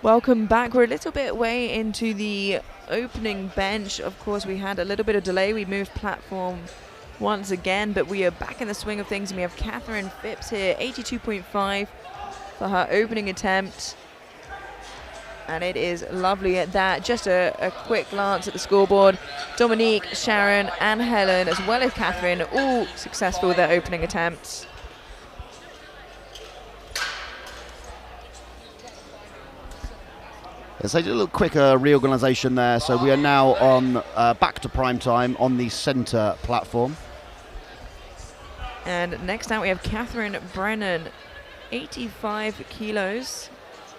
Welcome back. We're a little bit way into the opening bench. Of course, we had a little bit of delay. We moved platform once again, but we are back in the swing of things. And we have Catherine Phipps here, 82.5 for her opening attempt. And it is lovely at that. Just a quick glance at the scoreboard. Dominique, Sharon, and Helen, as well as Catherine, all successful with their opening attempts. So a little quick reorganisation there. So we are now on back to prime time on the centre platform. And next out we have Catherine Brennan, 85 kilos,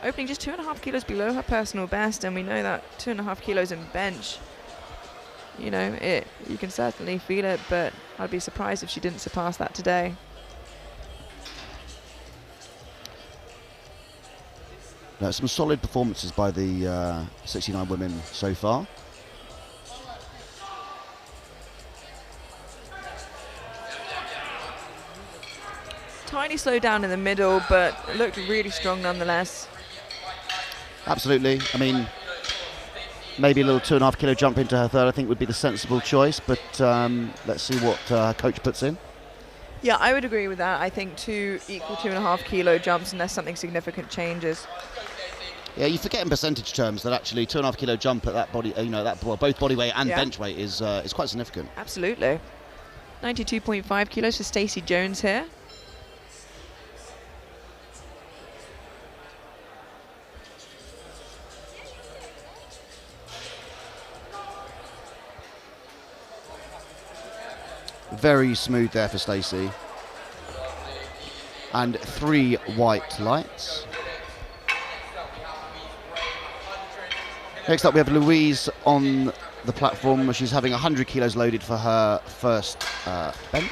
opening just 2.5 kilos below her personal best. And we know that 2.5 kilos in bench, you know, you can certainly feel it, but I'd be surprised if she didn't surpass that today. Some solid performances by the 69 women so far. Tiny slow down in the middle, but looked really strong nonetheless. Absolutely. I mean, maybe a little 2.5 kilo jump into her third, I think, would be the sensible choice, but let's see what her coach puts in. Yeah, I would agree with that. I think 2 equal 2.5 kilo jumps unless something significant changes. Yeah, you forget in percentage terms that actually 2.5 kilo jump at that body, both body weight and bench weight is quite significant. Absolutely. 92.5 kilos for Stacey Jones here. Very smooth there for Stacey. And 3 white lights. Next up we have Louise on the platform. She's having 100 kilos loaded for her first bench.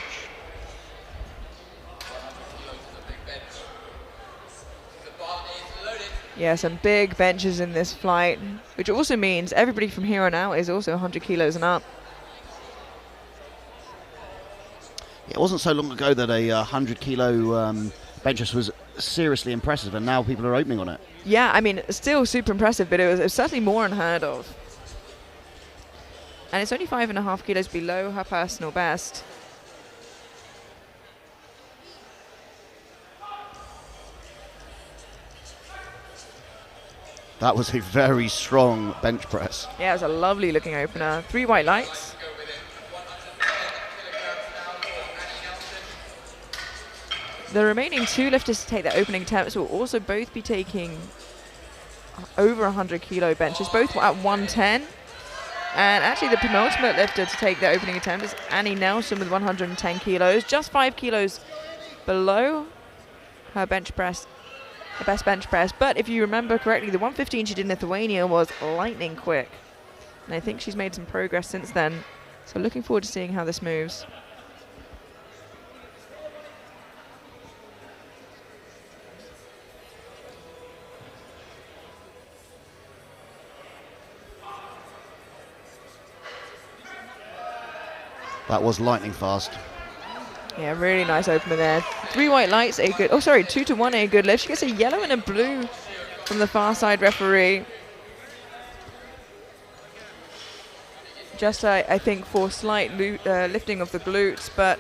Yeah, some big benches in this flight, which also means everybody from here on out is also 100 kilos and up. It wasn't so long ago that a 100 kilo bench press was seriously impressive, and now people are opening on it. Yeah, I mean, still super impressive, but it was certainly more unheard of. And it's only 5.5 kilos below her personal best. That was a very strong bench press. Yeah, it was a lovely looking opener. 3 white lights. The remaining 2 lifters to take their opening attempts will also both be taking over 100 kilo benches, both at 110. And actually the penultimate lifter to take their opening attempt is Annie Nelson with 110 kilos, just 5 kilos below her bench press, her best bench press. But if you remember correctly, the 115 she did in Lithuania was lightning quick. And I think she's made some progress since then. So looking forward to seeing how this moves. That was lightning fast. Yeah, really nice opener there. 3 white lights, a good, 2 to 1, a good lift. She gets a yellow and a blue from the far side referee. Just, I think, for slight lifting of the glutes, but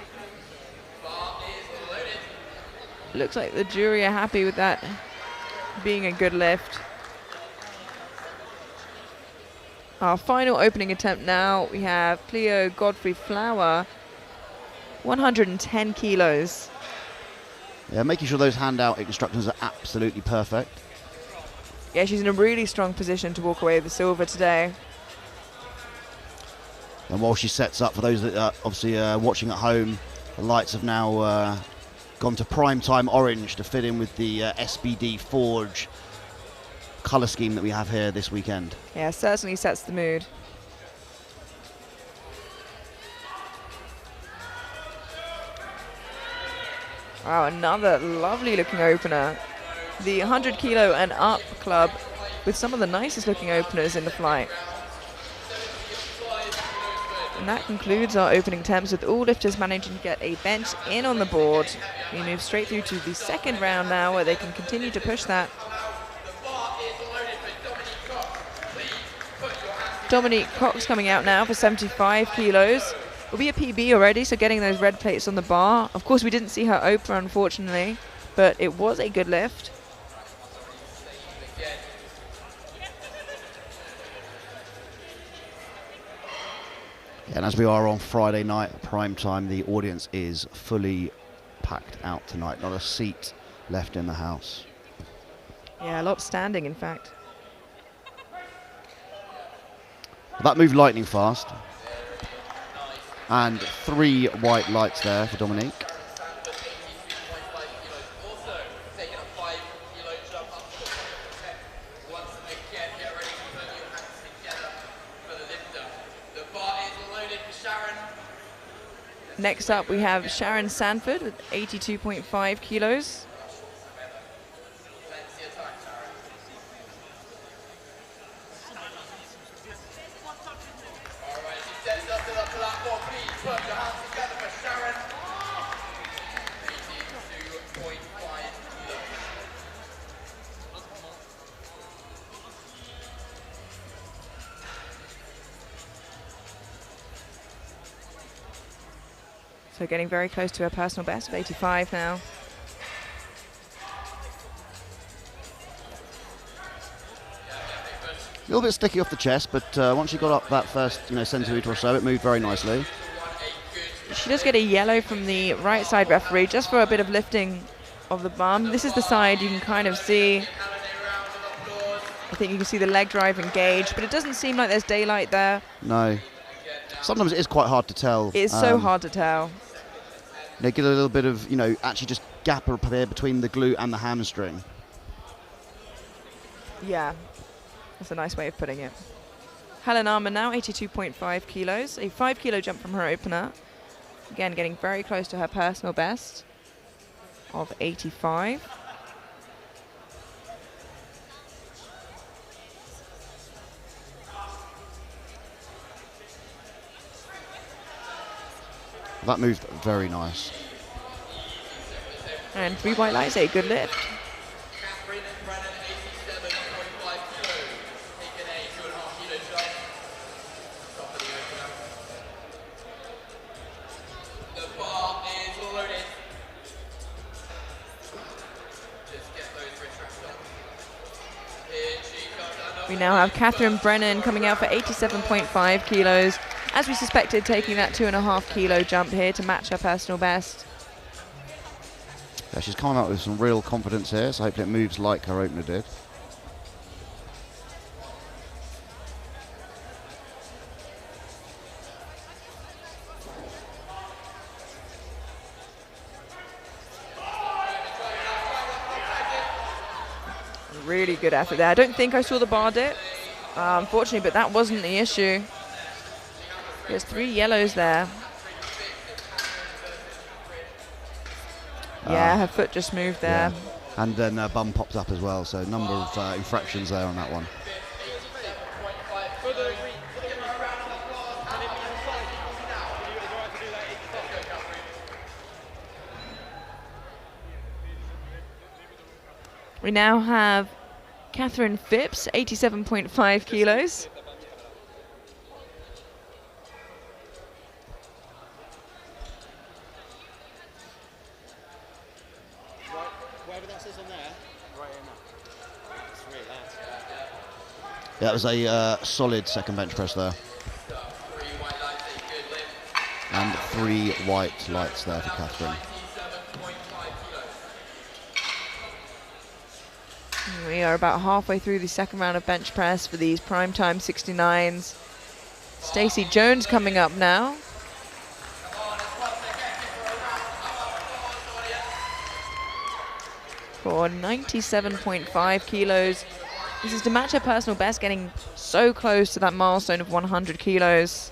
looks like the jury are happy with that being a good lift. Our final opening attempt now, we have Cleo Godfrey Flower, 110 kilos. Yeah, making sure those handout instructions are absolutely perfect. Yeah, she's in a really strong position to walk away with the silver today. And while she sets up, for those that are obviously watching at home, the lights have now gone to prime time orange to fit in with the SBD Forge colour scheme that we have here this weekend. Yeah, certainly sets the mood. Wow, another lovely looking opener. The 100 kilo and up club with some of the nicest looking openers in the flight. And that concludes our opening attempts, with all lifters managing to get a bench in on the board. We move straight through to the second round now, where they can continue to push that. Dominique Cox coming out now for 75 kilos. Will be a PB already, so getting those red plates on the bar. Of course, we didn't see her open, unfortunately, but it was a good lift. And as we are on Friday night, prime time, the audience is fully packed out tonight. Not a seat left in the house. Yeah, a lot standing, in fact. That moved lightning fast. And 3 white lights there for Dominique. Next up, we have Sharon Sanford with 82.5 kilos. So getting very close to her personal best of 85 now. A little bit sticky off the chest, but once she got up that first, centimetre or so, it moved very nicely. She does get a yellow from the right side referee just for a bit of lifting of the bum. This is the side you can kind of see. I think you can see the leg drive engaged, but it doesn't seem like there's daylight there. No. Sometimes it is quite hard to tell. It is so hard to tell. Get a little bit of, actually just gap up there between the glute and the hamstring. Yeah, that's a nice way of putting it. Helen Armour now, 82.5 kilos, a 5 kilo jump from her opener. Again, getting very close to her personal best of 85. That moved very nice. And 3 white lights, a good lift. We now have Catherine Brennan coming out for 87.5 kilos. As we suspected, taking that 2.5 kilo jump here to match her personal best. Yeah, she's coming out with some real confidence here, so hopefully it moves like her opener did. Really good effort there. I don't think I saw the bar dip, unfortunately, but that wasn't the issue. There's 3 yellows there. Yeah, her foot just moved there. Yeah. And then bum popped up as well, so a number of infractions there on that one. We now have Catherine Phipps, 87.5 kilos. Yeah, that was a solid second bench press there. And 3 white lights there for Catherine. We are about halfway through the second round of bench press for these primetime 69s. Stacey Jones coming up now. For 97.5 kilos. This is to match her personal best, getting so close to that milestone of 100 kilos.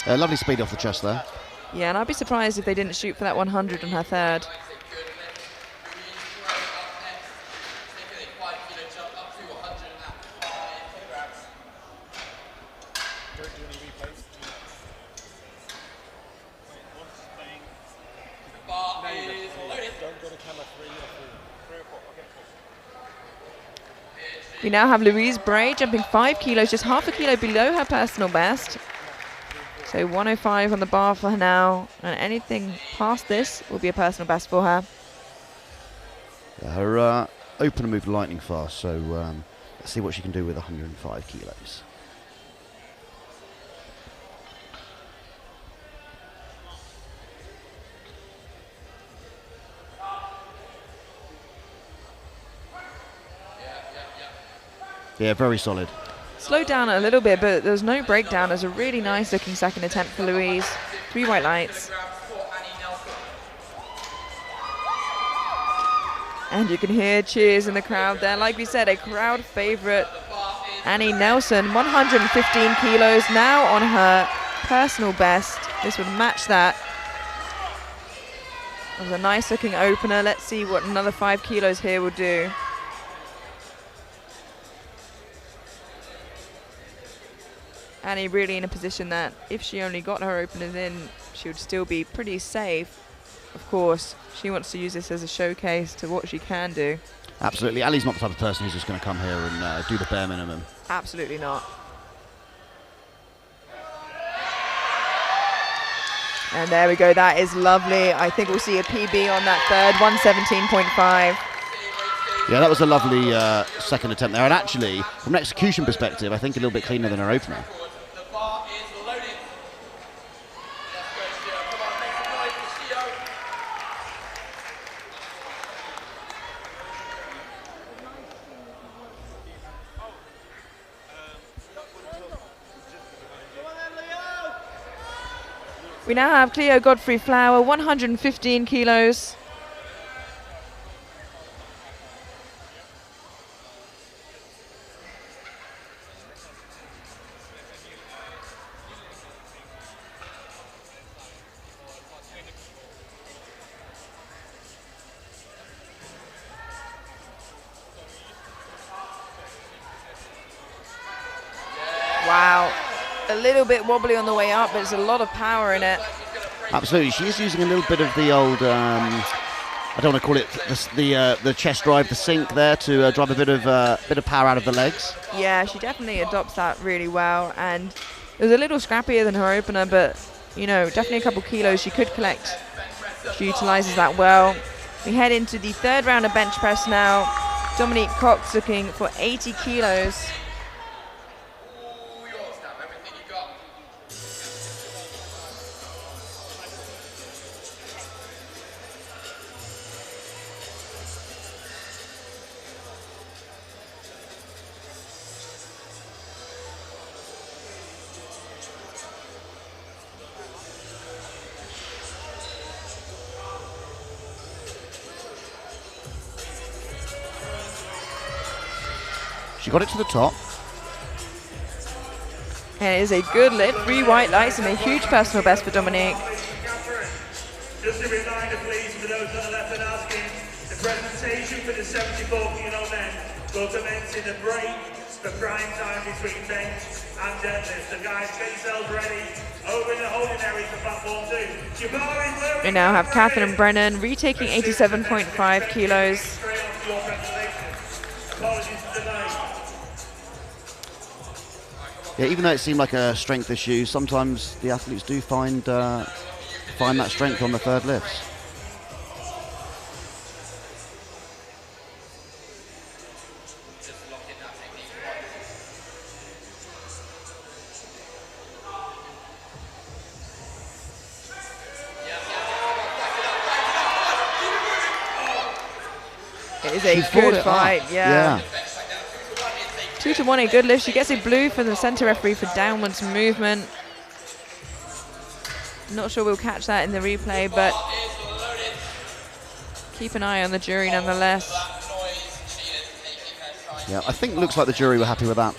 Lovely speed off the chest there. Yeah, and I'd be surprised if they didn't shoot for that 100 on her third. We now have Louise Bray jumping 5 kilos, just half a kilo below her personal best. So 105 on the bar for her now, and anything past this will be a personal best for her. Yeah, her opener moved lightning fast, so let's see what she can do with 105 kilos. Yeah, very solid. Slowed down a little bit, but there's no breakdown. There's a really nice looking second attempt for Louise. 3 white lights. And you can hear cheers in the crowd there. Like we said, a crowd favorite, Annie Nelson, 115 kilos, now on her personal best. This would match that. It was a nice looking opener. Let's see what another 5 kilos here will do. Annie really in a position that if she only got her openers in, she would still be pretty safe. Of course, she wants to use this as a showcase to what she can do. Absolutely. Ali's not the type of person who's just going to come here and do the bare minimum. Absolutely not. And there we go. That is lovely. I think we'll see a PB on that third, 117.5. Yeah, that was a lovely second attempt there. And actually, from an execution perspective, I think a little bit cleaner than her opener. We now have Cleo Godfrey Flower, 115 kilos. Wow. A little bit wobbly on the way up, but there's a lot of power in it. Absolutely, she is using a little bit of the old, I don't want to call it the chest drive, the sink there to drive a bit of power out of the legs. Yeah, she definitely adopts that really well, and it was a little scrappier than her opener, but you know, definitely a couple kilos she could collect. She utilises that well. We head into the third round of bench press now. Dominique Cox looking for 80 kilos. She got it to the top. And it is a good lift, 3 white lights and a huge personal best for Dominique. Just a reminder please for those that are left and asking, the presentation for the 74 kilo men will commence in the break for prime time between bench and deadlift. So guys, get yourselves ready over in the holding area for platform 2. We now have Catherine Brennan retaking 87.5 kilos. Straight on to your presentation. Apologies for delay. Yeah, even though it seemed like a strength issue, sometimes the athletes do find that strength on the third lifts. It is a good fight, yeah. 2 to 1, a good lift. She gets a blue from the center referee for downwards movement. Not sure we'll catch that in the replay, but keep an eye on the jury nonetheless. Yeah, I think it looks like the jury were happy with that.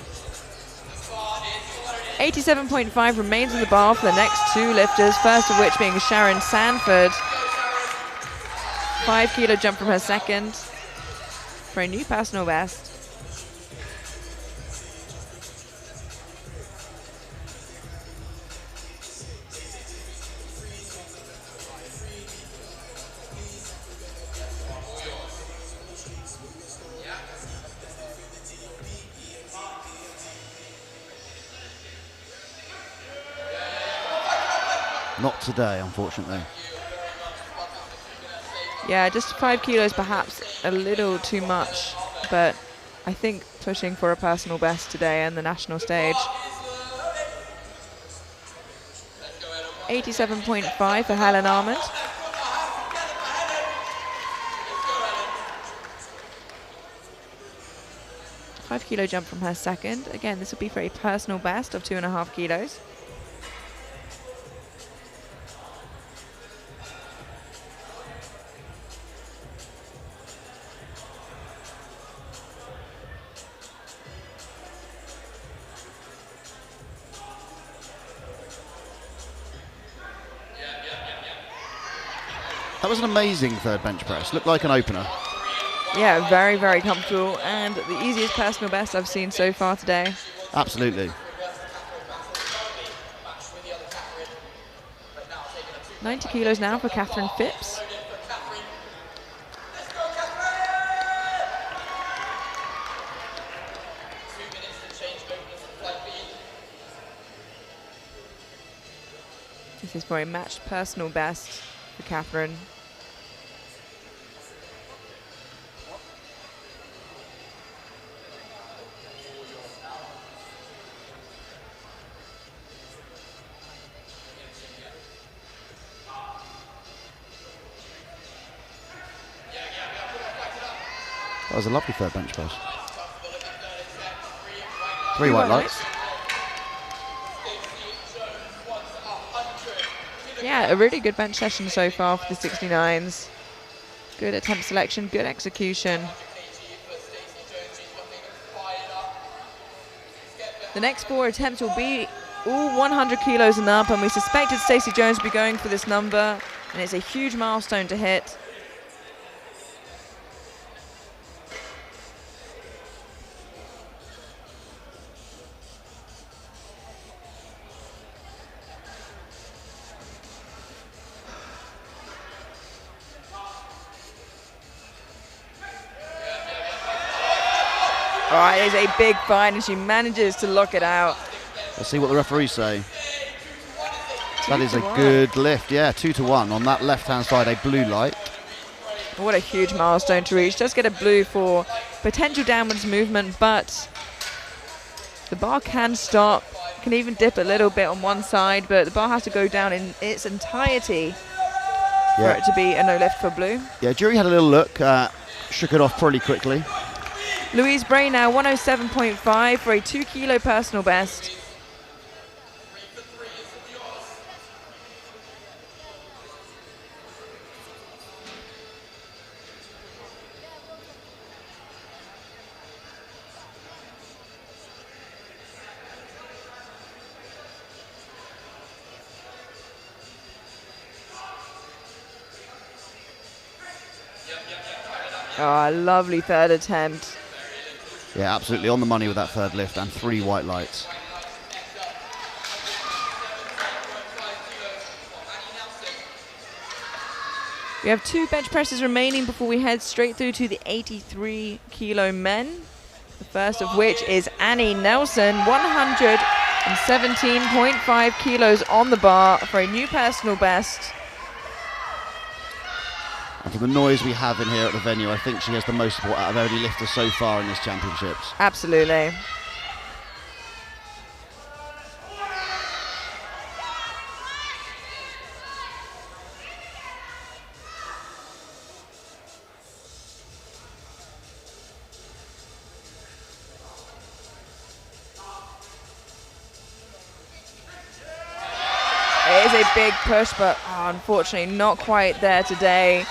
87.5 remains on the bar for the next 2 lifters, first of which being Sharon Sanford. 5 kilo jump from her second for a new personal best. Not today, unfortunately. Yeah, just 5 kilos perhaps a little too much, but I think pushing for a personal best today and the national stage. 87.5 for Helen Armand. $5 jump from her second. Again, this will be for a personal best of 2.5 kilos. That was an amazing third bench press. Looked like an opener. Yeah, very, very comfortable, and the easiest personal best I've seen so far today. Absolutely. 90 kilos now for Catherine Phipps. This is for a matched personal best for Catherine. That was a lovely third bench press. 3 white lights. Yeah, a really good bench session so far for the 69s. Good attempt selection, good execution. The next 4 attempts will be all 100 kilos and up, and we suspected Stacey Jones to be going for this number, and it's a huge milestone to hit. All right, there's a big find, and she manages to lock it out. Let's see what the referees say. That is a good lift, yeah, 2-1 on that left-hand side, a blue light. What a huge milestone to reach. Just get a blue for potential downwards movement, but the bar can stop, can even dip a little bit on one side, but the bar has to go down in its entirety for it to be a no lift for blue. Yeah, jury had a little look, shook it off pretty quickly. Louise Bray now 107.5 for a 2 kilo personal best. Oh, lovely third attempt. Yeah, absolutely on the money with that third lift and 3 white lights. We have 2 bench presses remaining before we head straight through to the 83 kilo men. The first of which is Annie Nelson, 117.5 kilos on the bar for a new personal best. And for the noise we have in here at the venue, I think she has the most support out of any lifter so far in this championships. Absolutely. It is a big push, but unfortunately not quite there today.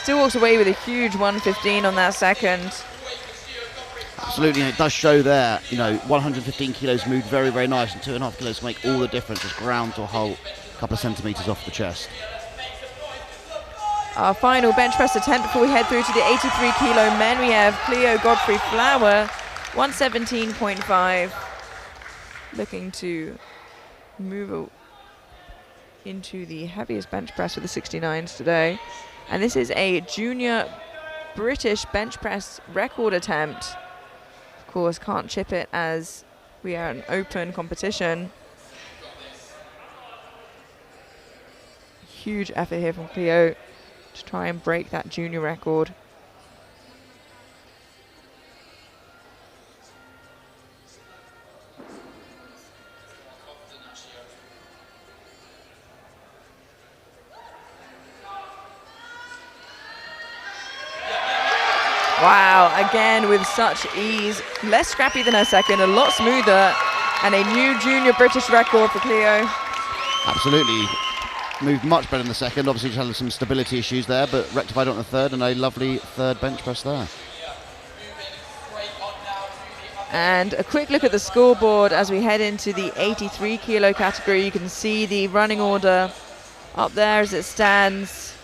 Still walks away with a huge 115 on that second. Absolutely, and it does show there, 115 kilos moved very, very nice, and 2.5 kilos make all the difference, just ground to a whole couple of centimetres off the chest. Our final bench press attempt before we head through to the 83 kilo men. We have Cleo Godfrey Flower, 117.5, looking to move into the heaviest bench press for the 69s today. And this is a junior British bench press record attempt. Of course, can't chip it as we are an open competition. huge effort here from Cleo to try and break that junior record. Wow, again with such ease. Less scrappy than her second, a lot smoother, and a new junior British record for Cleo. Absolutely. Moved much better in the second. Obviously, just had some stability issues there, but rectified on the third, and a lovely third bench press there. And a quick look at the scoreboard as we head into the 83 kilo category. You can see the running order up there as it stands.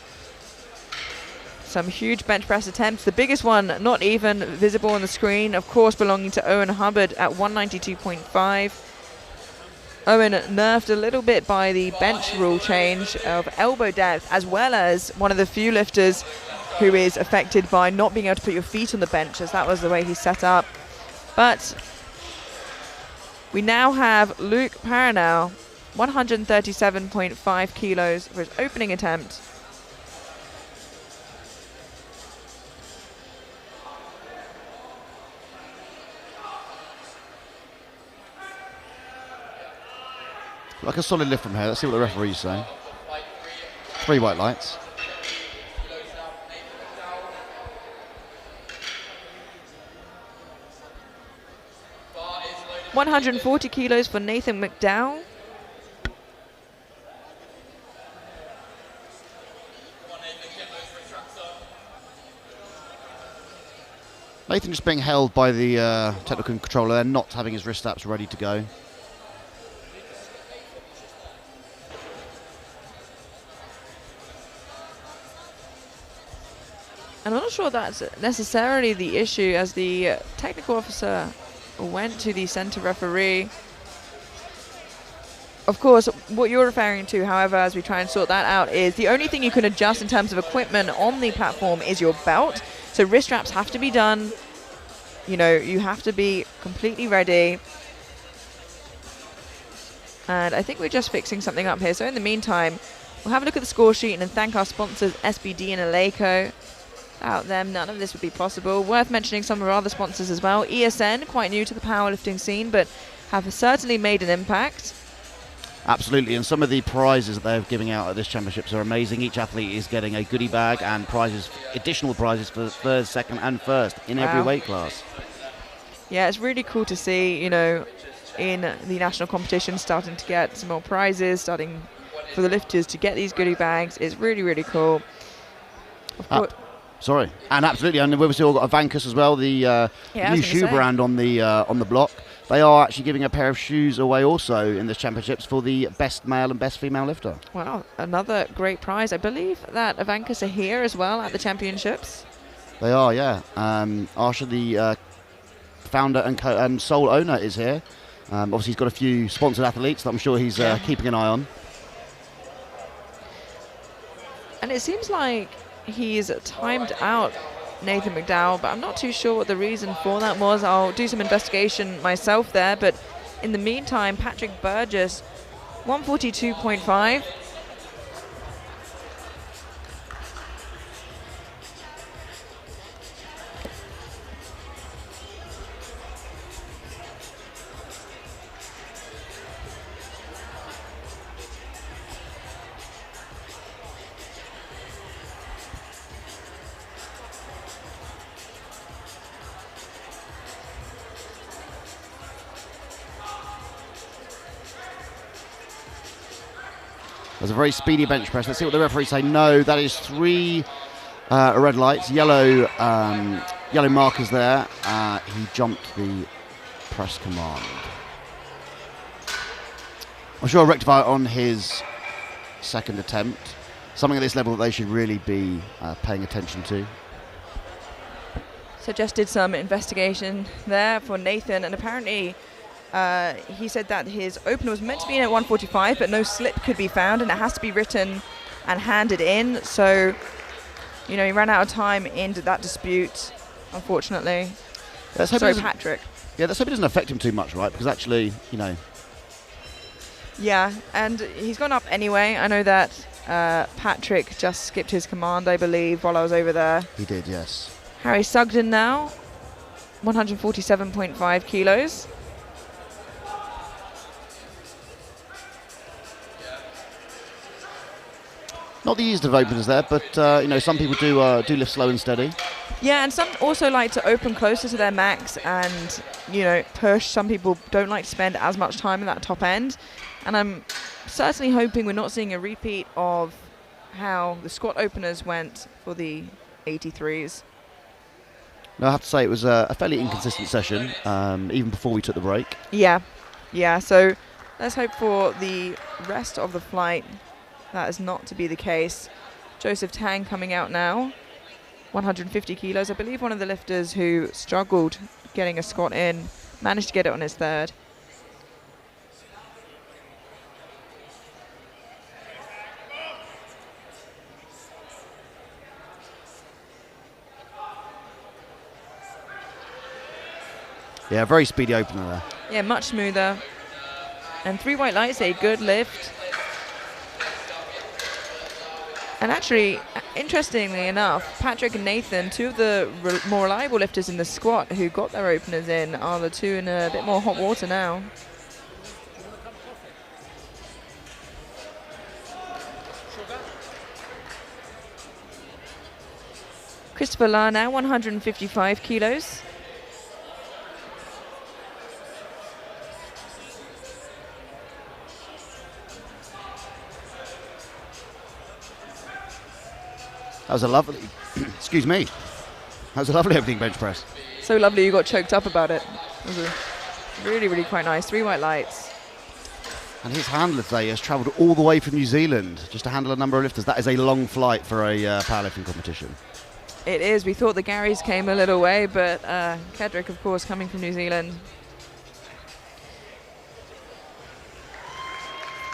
Some huge bench press attempts. The biggest one not even visible on the screen, of course, belonging to Owen Hubbard at 192.5. Owen nerfed a little bit by the bench rule change of elbow depth, as well as one of the few lifters who is affected by not being able to put your feet on the bench, as that was the way he's set up. But we now have Luke Paranow, 137.5 kilos for his opening attempt. Like a solid lift from here. Let's see what the referees say. 3 white lights. $140 kilos for Nathan McDowell. Nathan just being held by the technical controller there, not having his wrist straps ready to go. And I'm not sure that's necessarily the issue, as the technical officer went to the center referee. Of course, what you're referring to, however, as we try and sort that out, is the only thing you can adjust in terms of equipment on the platform is your belt. So wrist straps have to be done. You know, you have to be completely ready. And I think we're just fixing something up here. So in the meantime, we'll have a look at the score sheet and then thank our sponsors, SBD and Eleiko. Without them, none of this would be possible. Worth mentioning some of our other sponsors as well. ESN, quite new to the powerlifting scene, but have certainly made an impact. Absolutely, and some of the prizes that they're giving out at this championships are amazing. Each athlete is getting a goodie bag and prizes, additional prizes for third, second and first in every weight class. Yeah, it's really cool to see, you know, in the national competition starting to get some more prizes, starting for the lifters to get these goodie bags. It's really, really cool. Of course. Sorry, and absolutely, and we've still got Avancus as well, the new shoe brand on the block. They are actually giving a pair of shoes away also in this championships for the best male and best female lifter. Wow, another great prize. I believe that Avancus are here as well at the championships. They are, yeah. Arsha, the founder and sole owner, is here. Obviously, he's got a few sponsored athletes that I'm sure he's keeping an eye on. And it seems like he's timed out Nathan McDowell, but I'm not too sure what the reason for that was. I'll do some investigation myself there, but in the meantime, Patrick Burgess, 142.5. There's a very speedy bench press. Let's see what the referees say. No, that is 3 red lights, yellow markers there. He jumped the press command. I'm sure I'll rectify it on his second attempt. Something at this level that they should really be paying attention to. So just did some investigation there for Nathan, and apparently he said that his opener was meant to be in at 145, but no slip could be found, and it has to be written and handed in. So, you know, he ran out of time into that dispute, unfortunately. Sorry, Patrick. Yeah, let's hope it doesn't affect him too much, right? Because actually, you know. Yeah, and he's gone up anyway. I know that Patrick just skipped his command, I believe, while I was over there. He did, yes. Harry Sugden now, 147.5 kilos. Not the easiest of openers there, but you know, some people do lift slow and steady. Yeah, and some also like to open closer to their max and, you know, push. Some people don't like to spend as much time in that top end. And I'm certainly hoping we're not seeing a repeat of how the squat openers went for the 83s. No, I have to say it was a fairly inconsistent session, even before we took the break. Yeah, so let's hope for the rest of the flight that is not to be the case. Joseph Tang coming out now, 150 kilos. I believe one of the lifters who struggled getting a squat in managed to get it on his third. Yeah, very speedy opener there. Yeah, much smoother. And 3 white lights, a good lift. And actually, interestingly enough, Patrick and Nathan, 2 of the more reliable lifters in the squat who got their openers in, are the 2 in a bit more hot water now. Christopher La now, 155 kilos. That was a lovely, excuse me, that was a lovely opening bench press. So lovely you got choked up about it. It was really, really quite nice. 3 white lights. And his handler today has travelled all the way from New Zealand just to handle a number of lifters. That is a long flight for a powerlifting competition. It is. We thought the Garys came a little way, but Kedrick, of course, coming from New Zealand.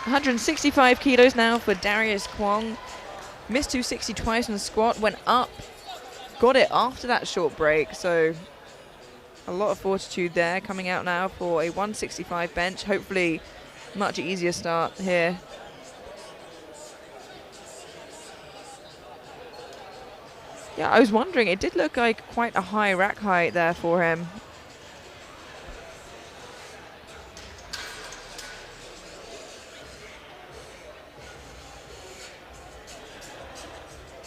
165 kilos now for Darius Kwong. Missed 260 twice in the squat, went up, got it after that short break. So a lot of fortitude there, coming out now for a 165 bench. Hopefully much easier start here. Yeah, I was wondering, it did look like quite a high rack height there for him.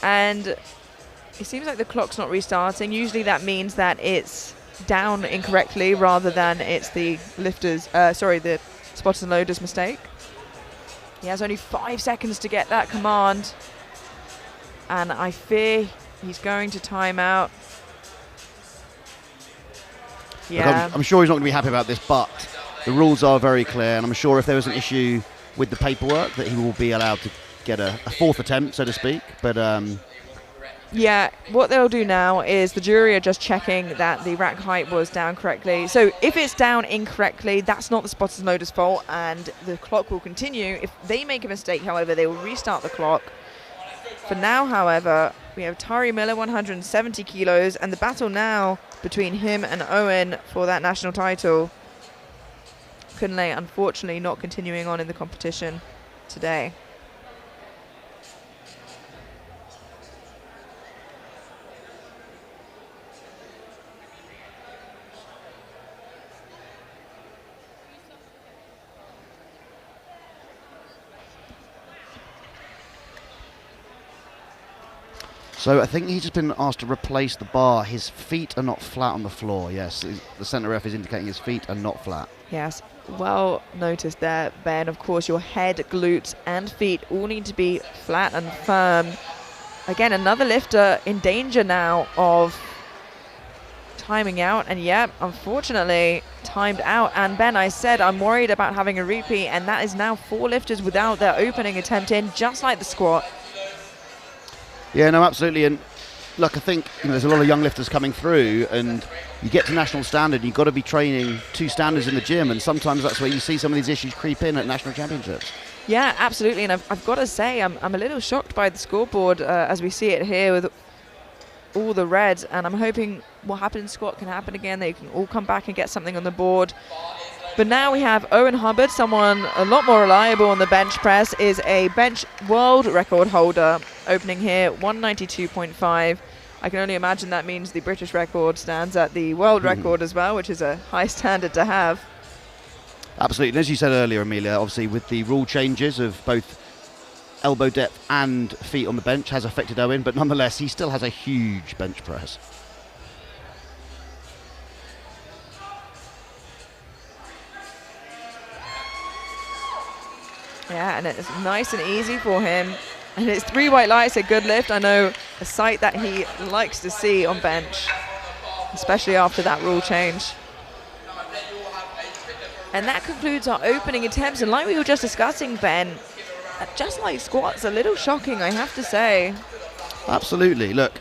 And it seems like the clock's not restarting. Usually that means that it's down incorrectly rather than it's the lifter's, the spotters and loaders mistake. He has only 5 seconds to get that command. And I fear he's going to time out. Yeah. Look, I'm sure he's not going to be happy about this, but the rules are very clear, and I'm sure if there was an issue with the paperwork that he will be allowed to get a 4th attempt, so to speak. But yeah, what they'll do now is the jury are just checking that the rack height was down correctly. So if it's down incorrectly, that's not the spotters and loaders' fault, and the clock will continue. If they make a mistake, however, they will restart the clock. For now, however, we have Tari Miller, 170 kilos, and the battle now between him and Owen for that national title. Kunle, unfortunately, not continuing on in the competition today. so I think he's just been asked to replace the bar. His feet are not flat on the floor. Yes, the centre ref is indicating his feet are not flat. Yes, well noticed there, Ben. Of course, your head, glutes and feet all need to be flat and firm. Again, another lifter in danger now of timing out, and yeah, unfortunately timed out. And Ben, I said I'm worried about having a repeat, and that is now 4 lifters without their opening attempt in, just like the squat. Yeah, no, absolutely. And look, I think there's a lot of young lifters coming through, and you get to national standard, you've got to be training 2 standards in the gym, and sometimes that's where you see some of these issues creep in at national championships. Yeah, absolutely. And I've got to say, I'm a little shocked by the scoreboard as we see it here with all the red, and I'm hoping what happened in squat can happen again. They can all come back and get something on the board. But now we have Owen Hubbard, someone a lot more reliable on the bench press, is a bench world record holder, opening here 192.5. I can only imagine that means the British record stands at the world record as well, which is a high standard to have. Absolutely. And as you said earlier, Amelia, obviously with the rule changes of both elbow depth and feet on the bench has affected Owen, but nonetheless, he still has a huge bench press. Yeah, and it's nice and easy for him. And it's 3 white lights, a good lift. I know a sight that he likes to see on bench, especially after that rule change. And that concludes our opening attempts. And like we were just discussing, Ben, just like squats, a little shocking, I have to say. Absolutely. Look,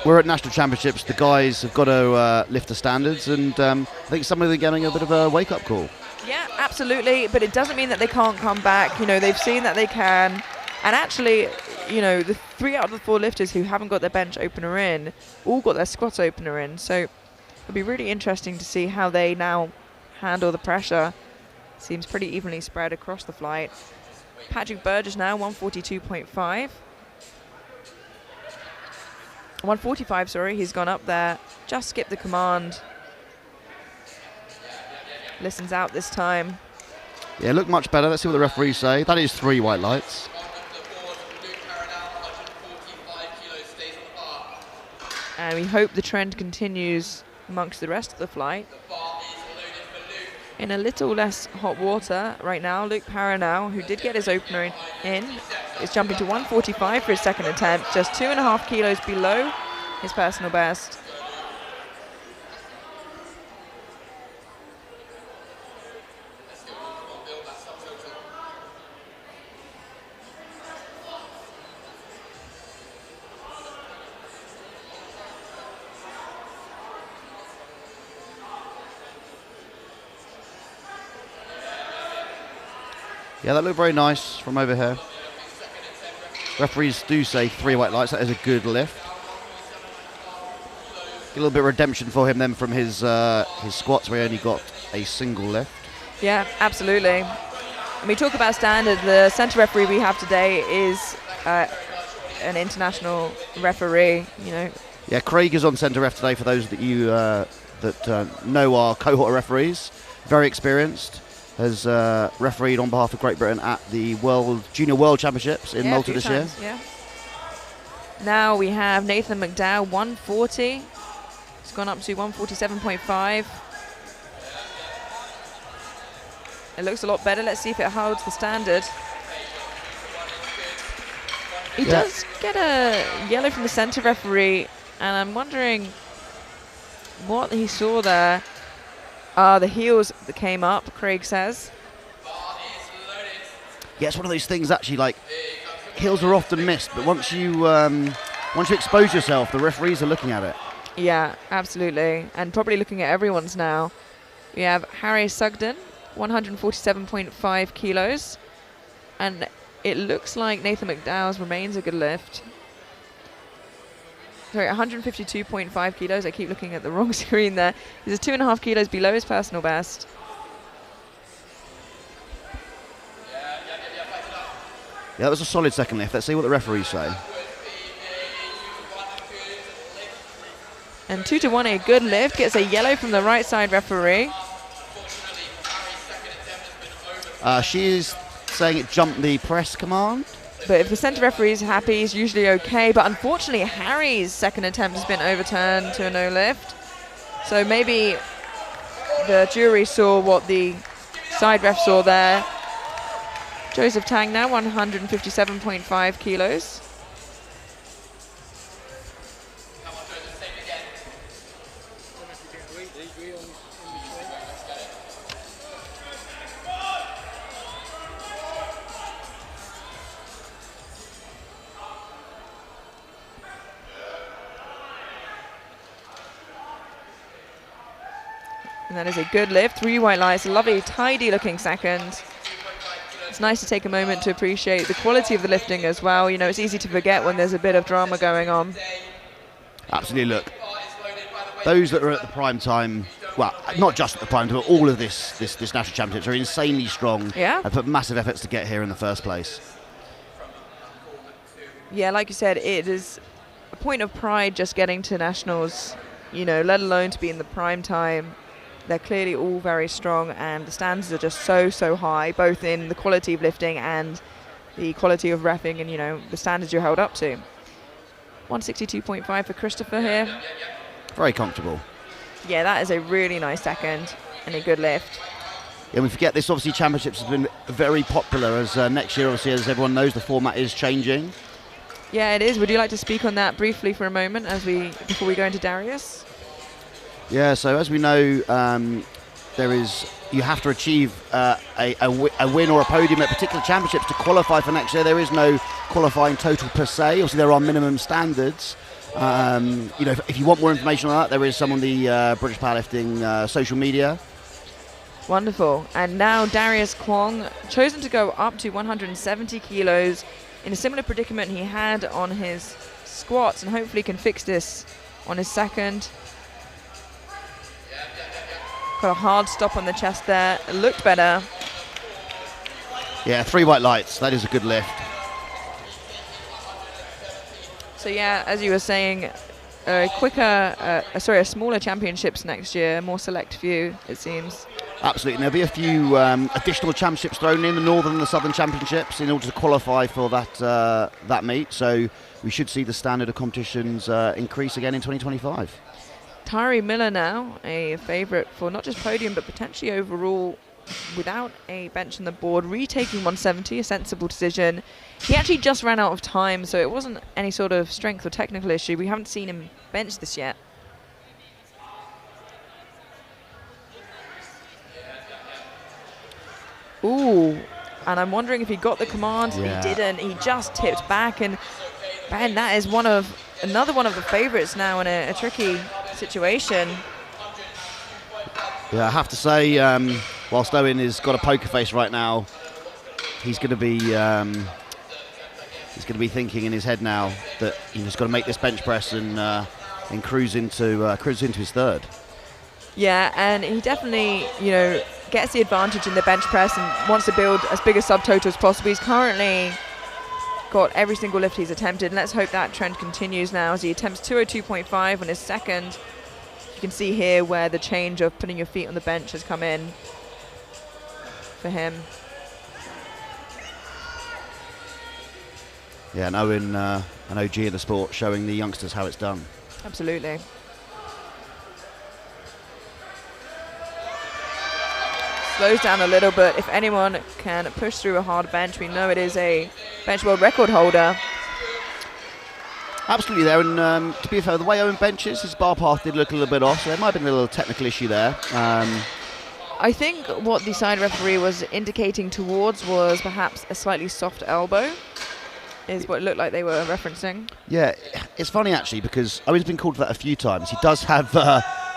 we're at national championships. The guys have got to lift the standards, and I think some of them are getting a bit of a wake-up call. Yeah, absolutely. But it doesn't mean that they can't come back. You know, they've seen that they can. And actually, you know, the 3 out of the 4 lifters who haven't got their bench opener in all got their squat opener in. So it'll be really interesting to see how they now handle the pressure. Seems pretty evenly spread across the flight. Patrick Burgess now 142.5. 145, sorry, he's gone up there. Just skipped the command. Listens out this time. Yeah, look much better. Let's see what the referees say. That is 3 white lights. And we hope the trend continues amongst the rest of the flight. In a little less hot water right now, Luke Paranow, who did get his opener in, is jumping to 145 for his second attempt, just 2.5 kilos below his personal best. Yeah, that looked very nice from over here. Referees do say 3 white lights. That is a good lift. A little bit of redemption for him then from his squats, where he only got a single lift. Yeah, absolutely. When we talk about standard, the centre referee we have today is an international referee. You know. Yeah, Craig is on centre ref today. For those that you know our cohort of referees, very experienced. Has refereed on behalf of Great Britain at the Junior World Championships in Malta this year. Yeah. Now we have Nathan McDowell, 140. He's gone up to 147.5. It looks a lot better. Let's see if it holds the standard. He does get a yellow from the centre referee, and I'm wondering what he saw there. The heels that came up, Craig says. Yeah, it's one of those things actually, like, heels are often missed, but once you expose yourself, the referees are looking at it. Yeah, absolutely. And probably looking at everyone's now. We have Harry Sugden, 147.5 kilos. And it looks like Nathan McDowell's remains a good lift. Sorry, 152.5 kilos. I keep looking at the wrong screen there. He's 2.5 kilos below his personal best. Yeah, that was a solid second lift. Let's see what the referees say. And 2-1, a good lift. Gets a yellow from the right side referee. She is saying it jumped the press command. But if the centre referee is happy, he's usually okay. But unfortunately, Harry's second attempt has been overturned to a no lift. So maybe the jury saw what the side ref saw there. Joseph Tang now 157.5 kilos. And that is a good lift. 3 white lights, a lovely, tidy looking second. It's nice to take a moment to appreciate the quality of the lifting as well. You know, it's easy to forget when there's a bit of drama going on. Absolutely, look. Those that are at the prime time well, not just at the prime time, but all of this national championships are insanely strong. Yeah. And put massive efforts to get here in the first place. Yeah, like you said, it is a point of pride just getting to nationals, you know, let alone to be in the prime time. They're clearly all very strong, and the standards are just so high, both in the quality of lifting and the quality of reffing and, you know, the standards you're held up to. 162.5 for Christopher here. Very comfortable. Yeah, that is a really nice second and a good lift. Yeah, we forget this, obviously, championships have been very popular, as next year, obviously, as everyone knows, the format is changing. Yeah, it is. Would you like to speak on that briefly for a moment before we go into Darius? Yeah, so as we know, you have to achieve a win or a podium at particular championships to qualify for next year. There is no qualifying total per se. Obviously, there are minimum standards. You know, if you want more information on that, there is some on the British Powerlifting social media. Wonderful. And now Darius Kwong, chosen to go up to 170 kilos in a similar predicament he had on his squats, and hopefully can fix this on his second. Got a hard stop on the chest there. It looked better. Yeah, 3 white lights. That is a good lift. So yeah, as you were saying, a smaller championships next year, more select few, it seems. Absolutely. There'll be a few additional championships thrown in, the Northern and the Southern Championships, in order to qualify for that meet. So we should see the standard of competitions increase again in 2025. Tyree Miller now, a favourite for not just podium but potentially overall, without a bench on the board, retaking 170, a sensible decision. He actually just ran out of time, so it wasn't any sort of strength or technical issue. We haven't seen him bench this yet. Ooh, and I'm wondering if he got the command. Yeah. He didn't. He just tipped back, and Ben, that is another one of the favourites now in a tricky situation. Yeah, I have to say, whilst Owen has got a poker face right now, he's going to be thinking in his head now that he's got to make this bench press and cruise into his third. Yeah, and he definitely, you know, gets the advantage in the bench press and wants to build as big a subtotal as possible. He's currently got every single lift he's attempted, and let's hope that trend continues now as he attempts 202.5 on his second. You can see here where the change of putting your feet on the bench has come in for him. Yeah, and Owen, an OG in the sport, showing the youngsters how it's done. Absolutely. Slows down a little, but if anyone can push through a hard bench, we know it is a bench world record holder. Absolutely there, and to be fair, the way Owen benches, his bar path did look a little bit off, so there might have been a little technical issue there. I think what the side referee was indicating towards was perhaps a slightly soft elbow, is what it looked like they were referencing. Yeah, it's funny actually, because Owen's been called for that a few times. He does have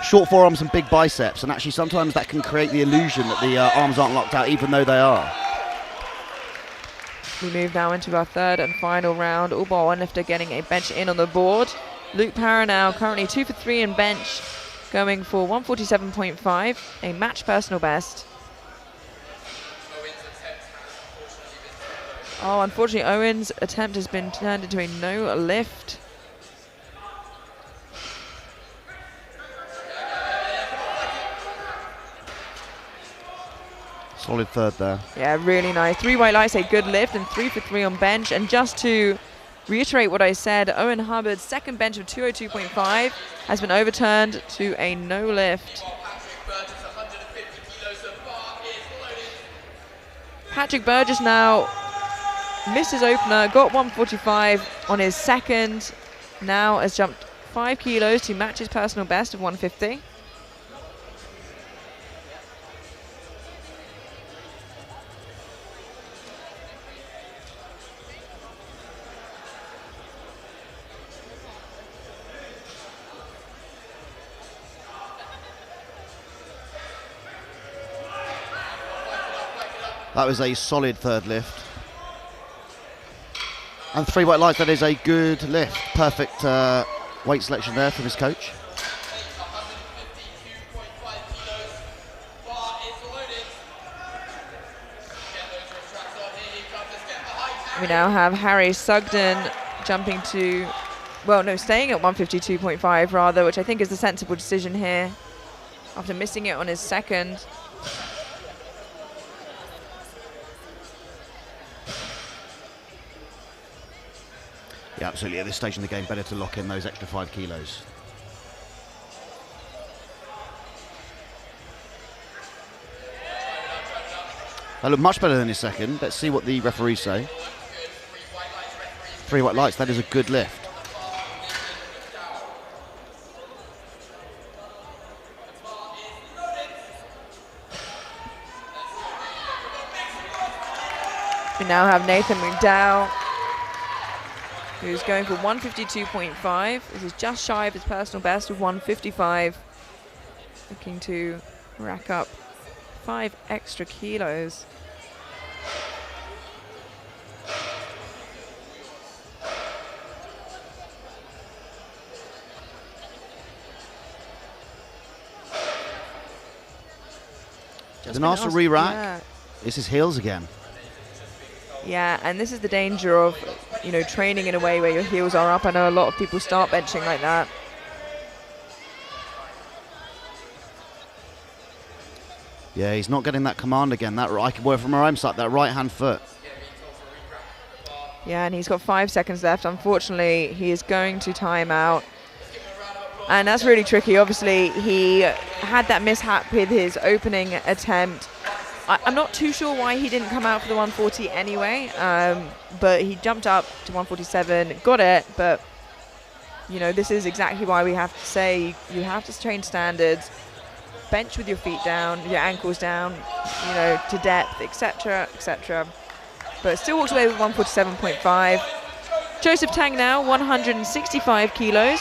short forearms and big biceps, and actually sometimes that can create the illusion that the arms aren't locked out, even though they are. We move now into our third and final round. All bar one lifter getting a bench in on the board. Luke Parra now currently 2 for 3 in bench, going for 147.5, a match personal best. Oh, unfortunately, Owen's attempt has been turned into a no lift. Solid third there. Yeah, really nice. 3 white lights, a good lift, and 3 for 3 on bench. And just to reiterate what I said, Owen Hubbard's second bench of 202.5 has been overturned to a no lift. Patrick Burgess now missed his opener, got 145 on his second, now has jumped 5 kilos to match his personal best of 150. That was a solid third lift. And 3 white lights, that is a good lift. Perfect weight selection there from his coach. We now have Harry Sugden jumping to, well, no, staying at 152.5 rather, which I think is the sensible decision here after missing it on his second. Yeah, absolutely. At this stage in the game, better to lock in those extra 5 kilos. That looked much better than his second. Let's see what the referees say. 3 white lights. That is a good lift. We now have Nathan McDowell, who's going for 152.5. This is just shy of his personal best of 155. Looking to rack up 5 extra kilos. The nasty re-rack. Yeah. It's his heels again. Yeah, and this is the danger of, you know, training in a way where your heels are up. I know a lot of people start benching like that. Yeah, he's not getting that command again. That right, well, from our own side, that right-hand foot. Yeah, and he's got 5 seconds left. Unfortunately, he is going to time out. And that's really tricky. Obviously, he had that mishap with his opening attempt. I'm not too sure why he didn't come out for the 140 anyway, but he jumped up to 147, got it, but, you know, this is exactly why we have to say you have to train standards, bench with your feet down, your ankles down, you know, to depth, etc., etc. But still walks away with 147.5. Joseph Tang now, 165 kilos.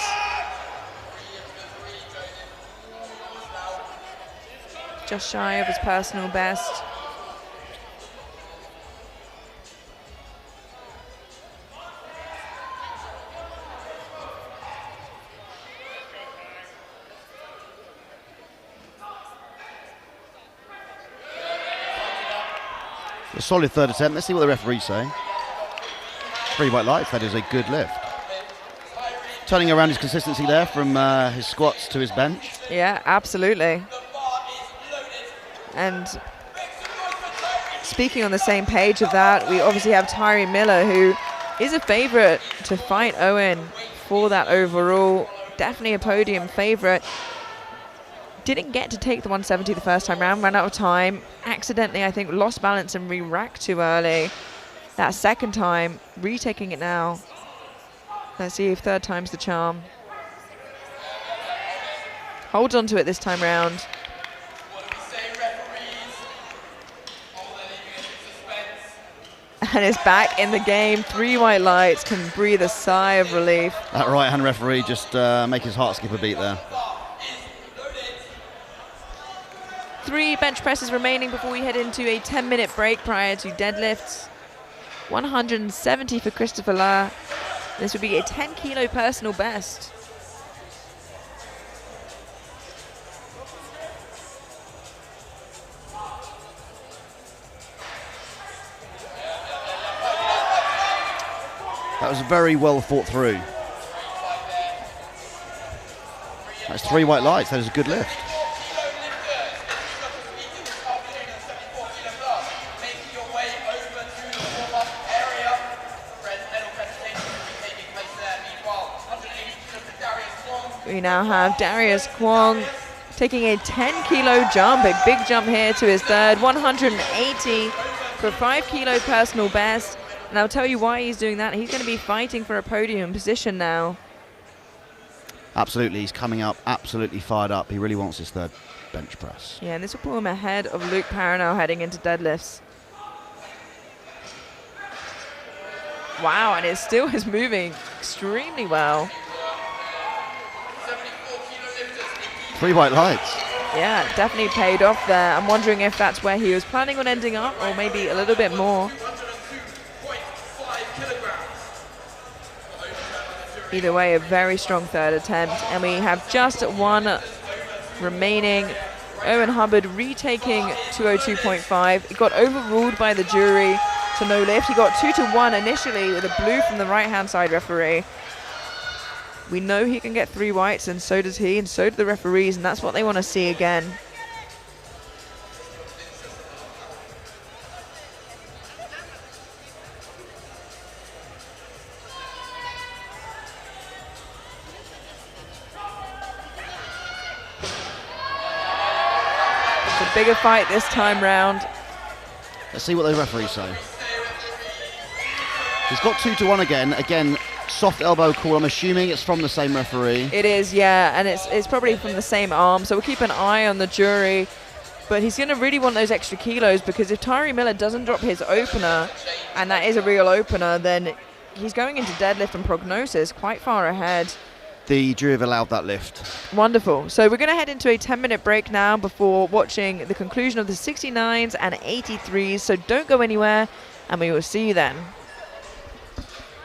Just shy of his personal best. A solid third attempt. Let's see what the referees say. 3 white lights. That is a good lift. Turning around his consistency there from his squats to his bench. Yeah, absolutely. And speaking on the same page of that, we obviously have Tyree Miller, who is a favorite to fight Owen for that overall. Definitely a podium favorite. Didn't get to take the 170 the first time round, ran out of time. Accidentally, I think, lost balance and re-racked too early. That second time, retaking it now. Let's see if third time's the charm. Holds on to it this time round. And is back in the game. 3 white lights, can breathe a sigh of relief. That right-hand referee just make his heart skip a beat there. 3 bench presses remaining before we head into a 10-minute break prior to deadlifts. 170 for Christopher La. This would be a 10-kilo personal best. That was very well thought through. That's 3 white lights. That is a good lift. We now have Darius Kwong taking a 10-kilo jump, a big jump here to his third, 180 for a 5-kilo personal best. And I'll tell you why he's doing that. He's going to be fighting for a podium position now. Absolutely, he's coming up absolutely fired up. He really wants his third bench press. Yeah, and this will put him ahead of Luke Paranow heading into deadlifts. Wow, and it still is moving extremely well. 3 white lights. Yeah, definitely paid off there. I'm wondering if that's where he was planning on ending up, or maybe a little bit more. Either way, a very strong third attempt, and we have just 1 remaining. Owen Hubbard retaking 202.5. It got overruled by the jury, to no lift. He got 2-1 initially with a blue from the right-hand side referee. We know he can get 3 whites, and so does he, and so do the referees, and that's what they want to see again. It's a bigger fight this time round. Let's see what the referees say. He's got 2-1 again. Again, soft elbow call. I'm assuming it's from the same referee. It is, yeah, and it's probably from the same arm, so we'll keep an eye on the jury. But he's going to really want those extra kilos, because if Tyree Miller doesn't drop his opener, and that is a real opener, then he's going into deadlift and prognosis quite far ahead. The jury have allowed that lift. Wonderful. So we're going to head into a 10-minute break now before watching the conclusion of the 69s and 83s. So don't go anywhere, and we will see you then.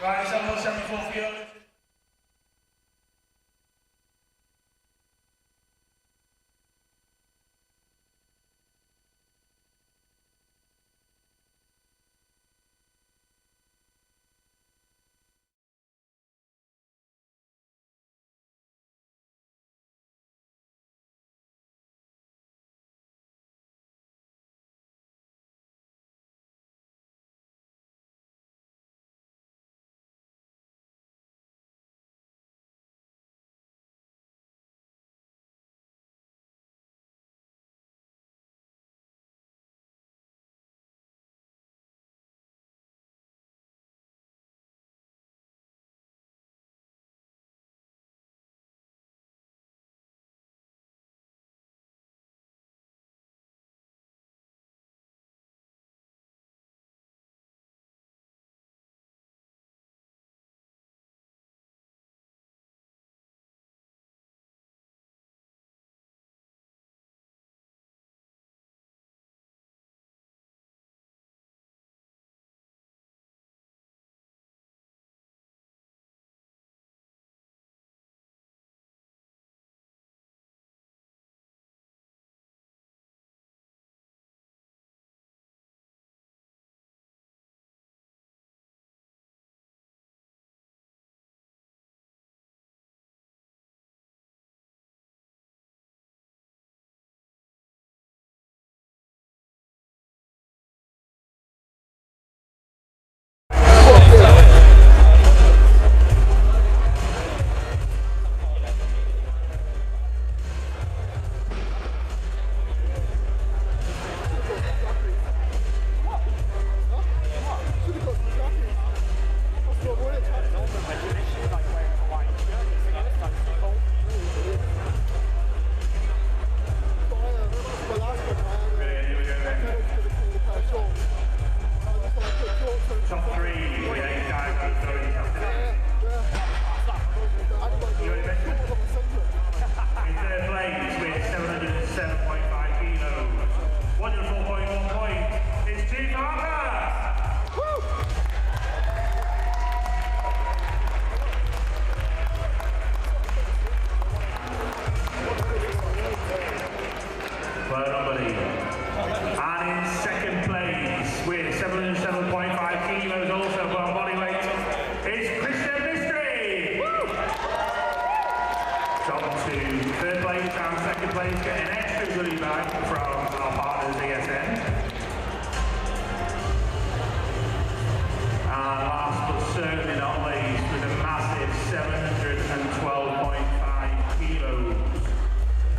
Right, 74 for you.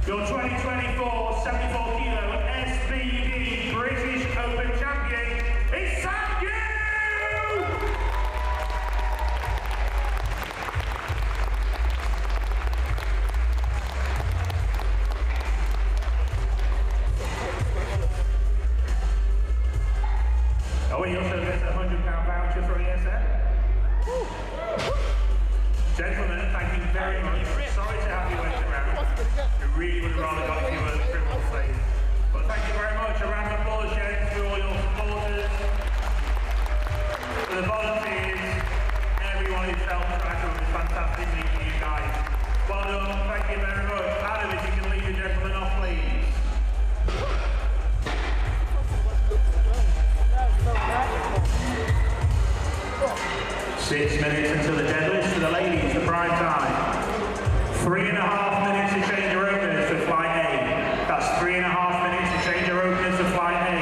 Your 2024 74 kilo SBD British Open champion is Sam Yu! 6 minutes until the deadlift for the ladies, the prime time. 3.5 minutes to change your openers for flight A. That's 3.5 minutes to change your openers for flight A.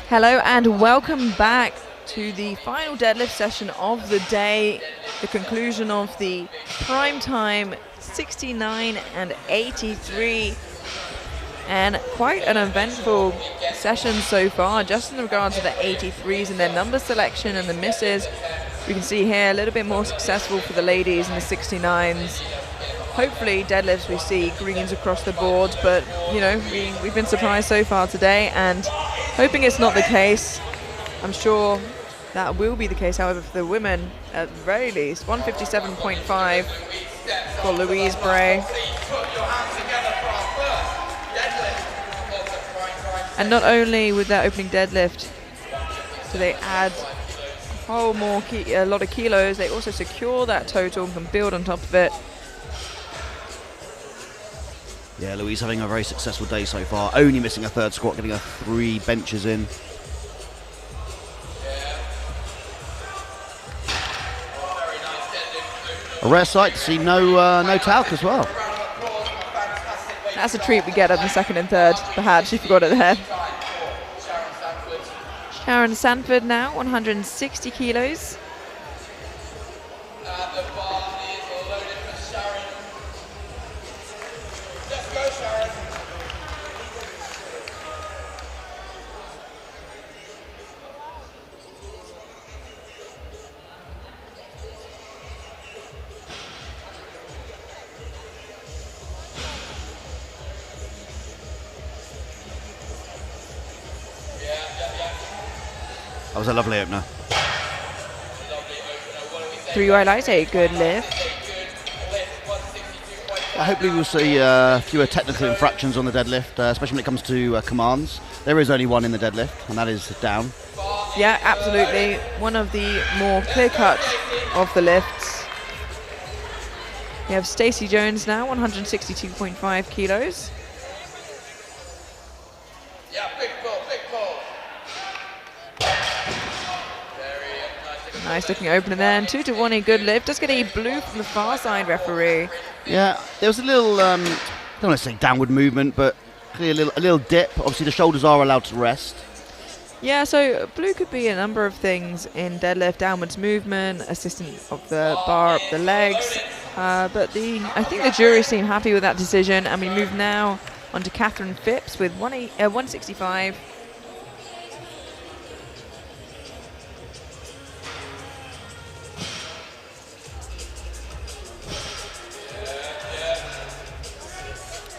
Hello and welcome back to the final deadlift session of the day, the conclusion of the prime time 69 and 83, and quite an eventful session so far, just in regards to the 83s and their number selection and the misses. We can see here a little bit more successful for the ladies in the 69s. Hopefully deadlifts we see greens across the board, but you know, we've been surprised so far today, and hoping it's not the case. I'm sure that will be the case, however, for the women at the very least. 157.5 for Louise Bray. And not only with that opening deadlift do they add a lot of kilos, they also secure that total and can build on top of it. Yeah, Louise having a very successful day so far, only missing a third squat, getting her 3 benches in. A rare sight to see no talc as well. That's a treat we get at the second and third. Perhaps she forgot it there. Sharon Sanford now, 160 kilos. That was a lovely opener. 3 white lights, a good lift. Hopefully we'll see fewer technical infractions on the deadlift, especially when it comes to commands. There is only one in the deadlift, and that is down. Yeah, absolutely. One of the more clear-cut of the lifts. We have Stacey Jones now, 162.5 kilos. Nice looking opener there, and 2-1, a good lift. Does get a blue from the far side referee. Yeah, there was a little, I don't want to say downward movement, but clearly a little dip. Obviously the shoulders are allowed to rest. Yeah, so blue could be a number of things in deadlift: downwards movement, assistance of the bar up the legs. But I think the jury seem happy with that decision, and we move now on to Catherine Phipps with 165.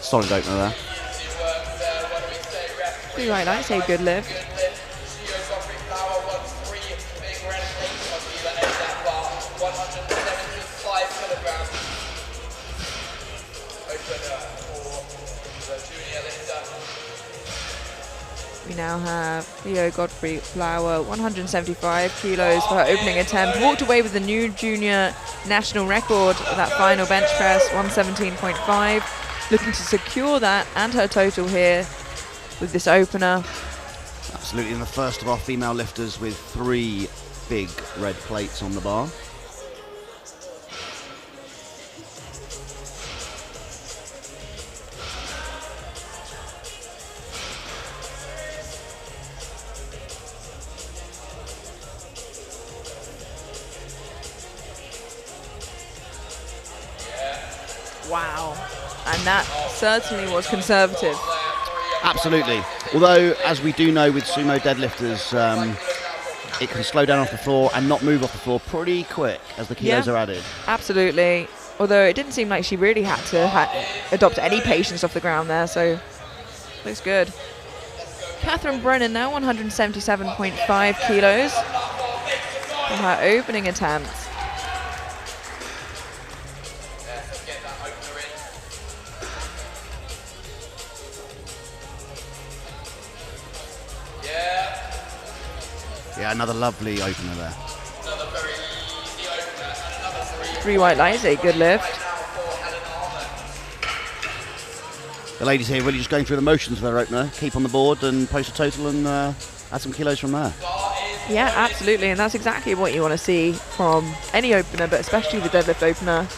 Solid opener there. 3 white lights, a good lift. We now have Theo Godfrey Flower, 175 kilos for her opening attempt. Walked away with the new junior national record for that final bench press, 117.5. Looking to secure that and her total here with this opener. Absolutely, in the first of our female lifters with 3 big red plates on the bar. Wow. And that certainly was conservative. Absolutely. Although, as we do know with sumo deadlifters, it can slow down off the floor and not move off the floor pretty quick as the kilos are added. Absolutely. Although it didn't seem like she really had to adopt any patience off the ground there, so looks good. Catherine Brennan now, 177.5 kilos for her opening attempt. Yeah, another lovely opener there. 3 white lights, a good lift. The ladies here really just going through the motions of their opener, keep on the board and post a total and add some kilos from there. Yeah, absolutely, and that's exactly what you want to see from any opener, but especially the deadlift opener.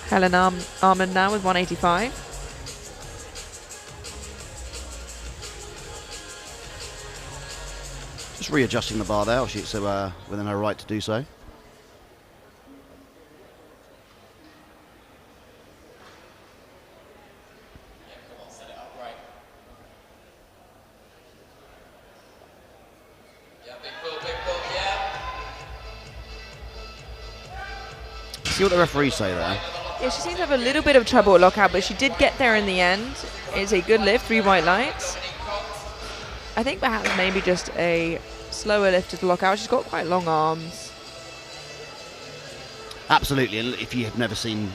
Helen Armand now with 185. Just readjusting the bar there. Obviously, it's within her right to do so. See what the referees say there. Yeah, she seems to have a little bit of trouble at lockout, but she did get there in the end. It's a good lift, 3 white lights. I think perhaps maybe just a slower lift to the lockout. She's got quite long arms. Absolutely, and if you have never seen,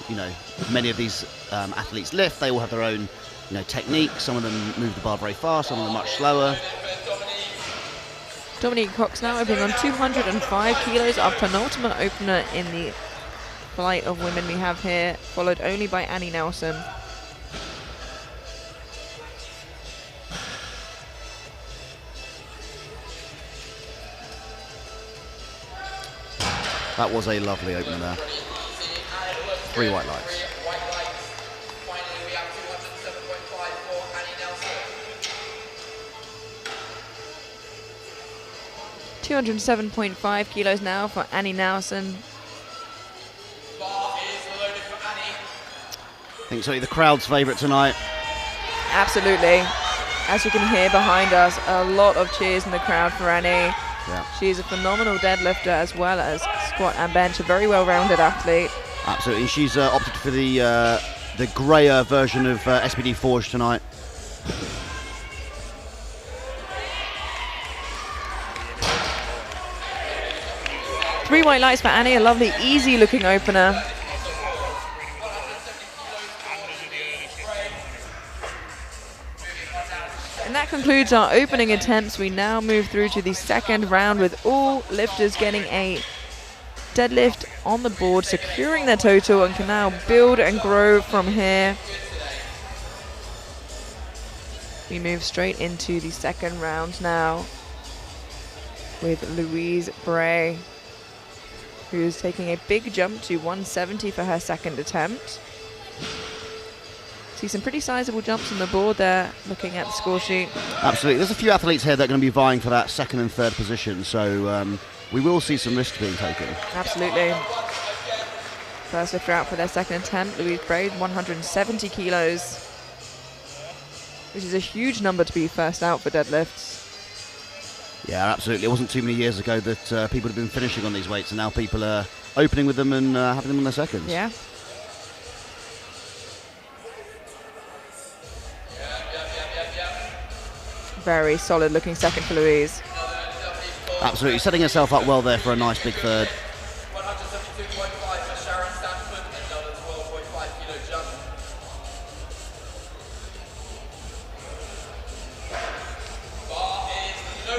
many of these athletes lift, they all have their own, technique. Some of them move the bar very fast, some of them much slower. Dominique Cox now opening on 205 kilos, our penultimate opener in the flight of women we have here, followed only by Annie Nelson. That was a lovely opener there. 3 white lights. 207.5 kilos now for Annie Nelson. I think certainly the crowd's favourite tonight. Absolutely. As you can hear behind us, a lot of cheers in the crowd for Annie. Yeah. She's a phenomenal deadlifter as well as squat and bench, a very well-rounded athlete. Absolutely. She's opted for the greyer version of SBD Forge tonight. Three white lights for Annie, a lovely, easy-looking opener. And that concludes our opening attempts. We now move through to the second round with all lifters getting a deadlift on the board, securing their total, and can now build and grow from here. We move straight into the second round now with Louise Bray, who's taking a big jump to 170 for her second attempt. See some pretty sizable jumps on the board there, looking at the score sheet. Absolutely. There's a few athletes here that are going to be vying for that second and third position, so we will see some risks being taken. Absolutely. First lifter out for their second attempt, Louise Bray, 170 kilos, which is a huge number to be first out for deadlifts. Yeah, absolutely. It wasn't too many years ago that people had been finishing on these weights, and now people are opening with them and having them on their seconds. Yeah. Very solid looking second for Louise. Absolutely, setting herself up well there for a nice big third.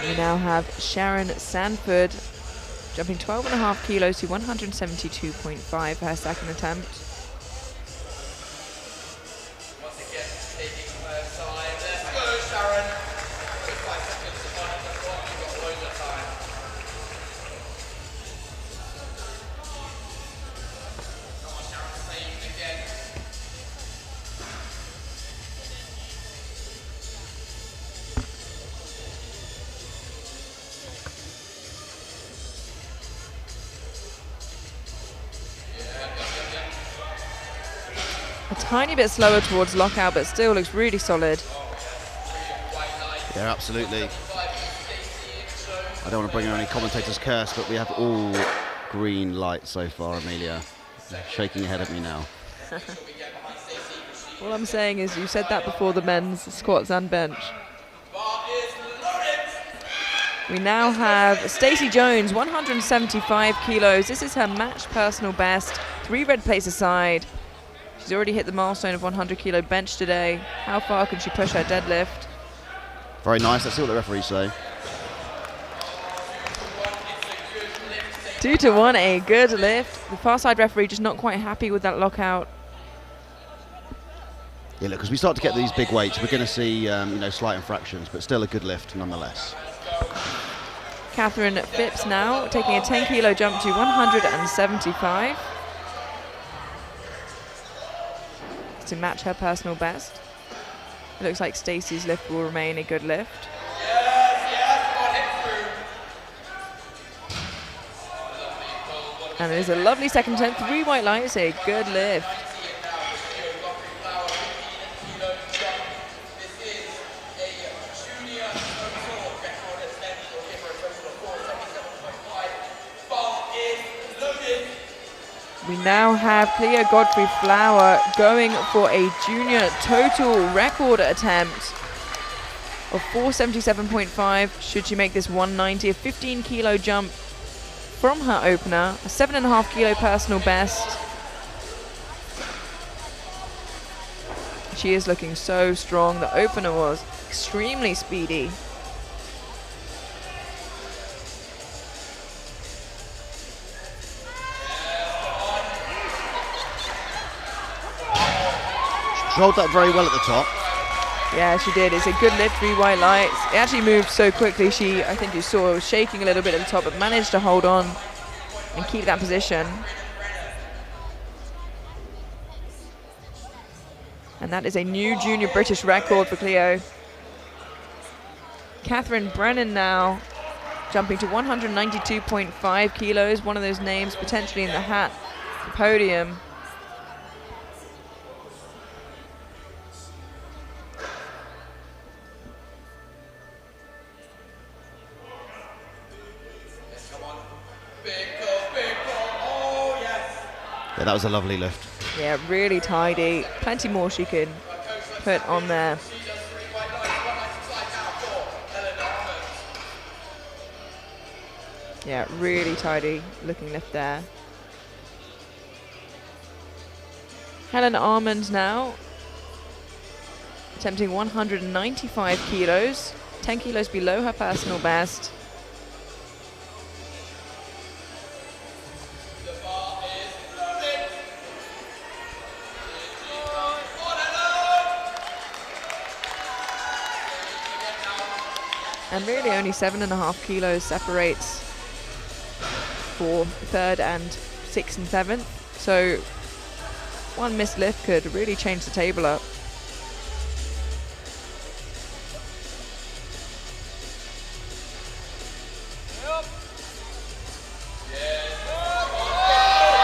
We now have Sharon Sanford jumping 12.5 kilos to 172.5 for her second attempt. Tiny bit slower towards lockout, but still looks really solid. Yeah, absolutely. I don't want to bring in any commentator's curse, but we have all green lights so far, Amelia. You're shaking your head at me now. All I'm saying is you said that before the men's squats and bench. We now have Stacey Jones, 175 kilos. This is her match personal best. 3 red plates aside. She's already hit the milestone of 100 kilo bench today. How far can she push her deadlift? Very nice. Let's see what the referees say. 2-1, a good lift. The far side referee just not quite happy with that lockout. Yeah, look, as we start to get these big weights, we're going to see, slight infractions, but still a good lift nonetheless. Catherine Phipps now taking a 10 kilo jump to 175. To match her personal best. It looks like Stacey's lift will remain a good lift. And there's a lovely second attempt, 3 white lights, a good lift. We now have Cleo Godfrey Flower going for a junior total record attempt of 477.5. Should she make this 190, a 15 kilo jump from her opener, a 7.5 kilo personal best. She is looking so strong. The opener was extremely speedy. She rolled that very well at the top. Yeah, she did. It's a good lift, 3 white lights. It actually moved so quickly. I think you saw, was shaking a little bit at the top, but managed to hold on and keep that position. And that is a new junior British record for Cleo. Catherine Brennan now jumping to 192.5 kilos. One of those names potentially in the hat, the podium. Yeah, that was a lovely lift. Yeah, really tidy. Plenty more she can put on there. Yeah, really tidy looking lift there. Helen Armand now attempting 195 kilos, 10 kilos below her personal best. And really only 7.5 kilos separates for 3rd and 6th and 7th. So one missed lift could really change the table up.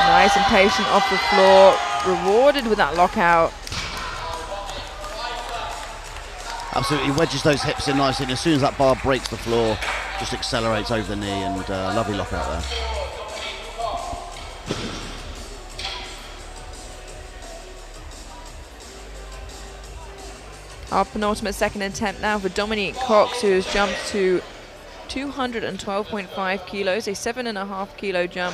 Nice and patient off the floor, rewarded with that lockout. Absolutely wedges those hips in nicely, and as soon as that bar breaks the floor, just accelerates over the knee, and lovely lockout there. Our penultimate second attempt now for Dominique Cox, who has jumped to 212.5 kilos, a 7.5 kilo jump.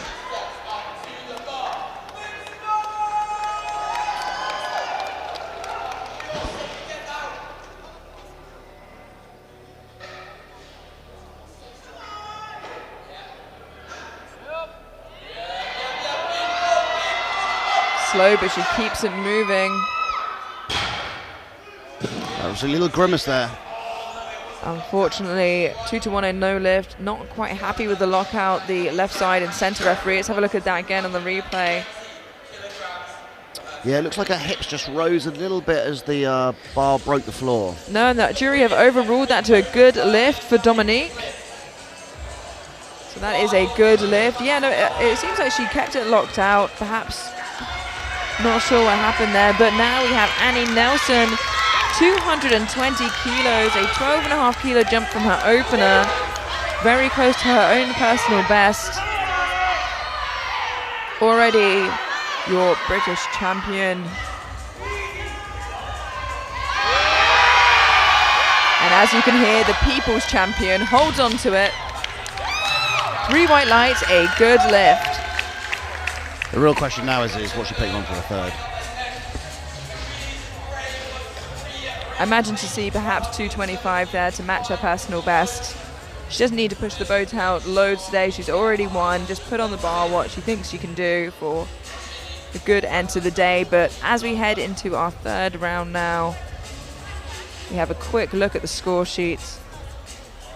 Slow, but she keeps it moving. There was a little grimace there. Unfortunately, 2-1 and no lift. Not quite happy with the lockout, the left side and center referee. Let's have a look at that again on the replay. Yeah, it looks like her hips just rose a little bit as the bar broke the floor. No, the jury have overruled that to a good lift for Dominique. So that is a good lift. Yeah, no, it seems like she kept it locked out. Perhaps not sure what happened there, but now we have Annie Nelson, 220 kilos, a 12.5 kilo jump from her opener, very close to her own personal best. Already your British champion. And as you can hear, the people's champion holds on to it. 3 white lights, a good lift. The real question now is what's she putting on for the 3rd? I imagine to see perhaps 225 there to match her personal best. She doesn't need to push the boat out loads today. She's already won. Just put on the bar what she thinks she can do for a good end to the day. But as we head into our 3rd round now, we have a quick look at the score sheets.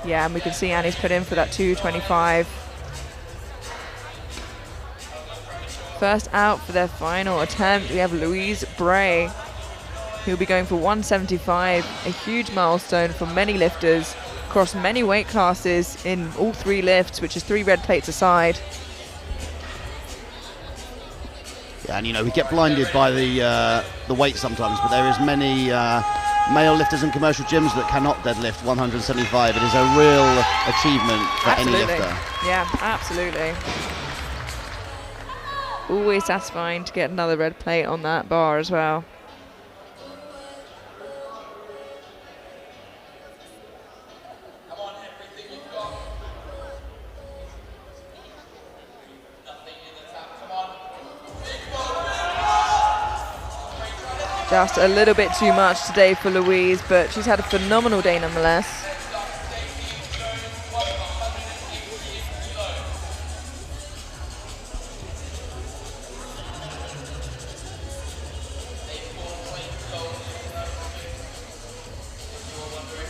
Yeah, and we can see Annie's put in for that 225. First out for their final attempt, we have Louise Bray, who'll be going for 175, a huge milestone for many lifters across many weight classes in all 3 lifts, which is 3 red plates aside. Yeah, and we get blinded by the weight sometimes, but there is many male lifters in commercial gyms that cannot deadlift 175. It is a real achievement for any lifter. Yeah, absolutely. Always satisfying to get another red plate on that bar as well. Just a little bit too much today for Louise, but she's had a phenomenal day nonetheless.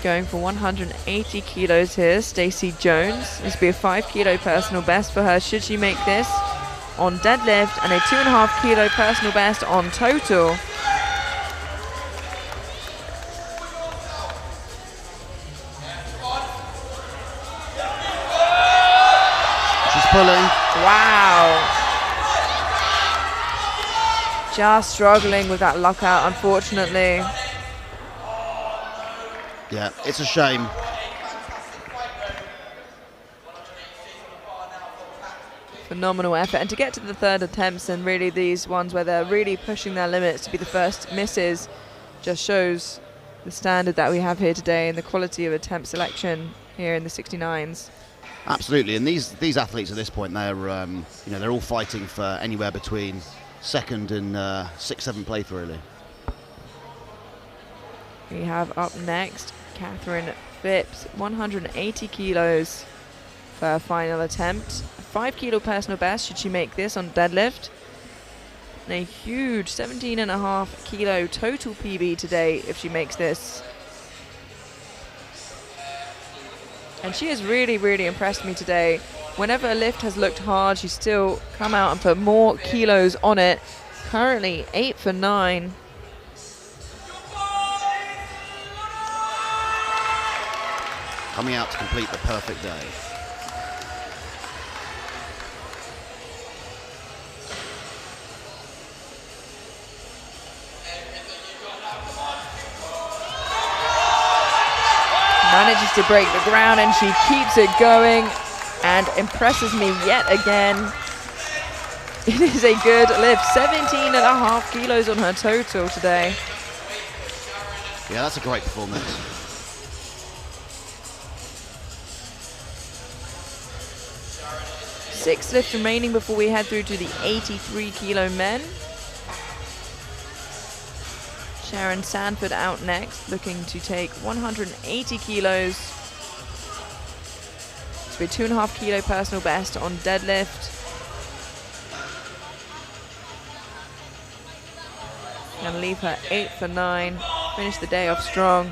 Going for 180 kilos here, Stacey Jones. This will be a 5 kilo personal best for her should she make this on deadlift, and a 2.5 kilo personal best on total. She's pulling. Wow. Just struggling with that lockout, unfortunately. Yeah, it's a shame. Phenomenal effort, and to get to the third attempts, and really these ones where they're really pushing their limits to be the first misses, just shows the standard that we have here today and the quality of attempt selection here in the 69s. Absolutely, and these athletes at this point, they're they're all fighting for anywhere between second and 6th, 7th place really. We have up next Catherine Phipps, 180 kilos for her final attempt. A 5 kilo personal best should she make this on deadlift. And a huge 17.5 kilo total PB today if she makes this. And she has really, really impressed me today. Whenever a lift has looked hard, she's still come out and put more kilos on it. Currently 8 for 9. Coming out to complete the perfect day. Manages to break the ground, and she keeps it going and impresses me yet again. It is a good lift, 17.5 kilos on her total today. Yeah, that's a great performance. 6 lifts remaining before we head through to the 83 kilo men. Sharon Sanford out next, looking to take 180 kilos. This will be 2.5 kilo personal best on deadlift. Gonna leave her 8 for 9. Finish the day off strong.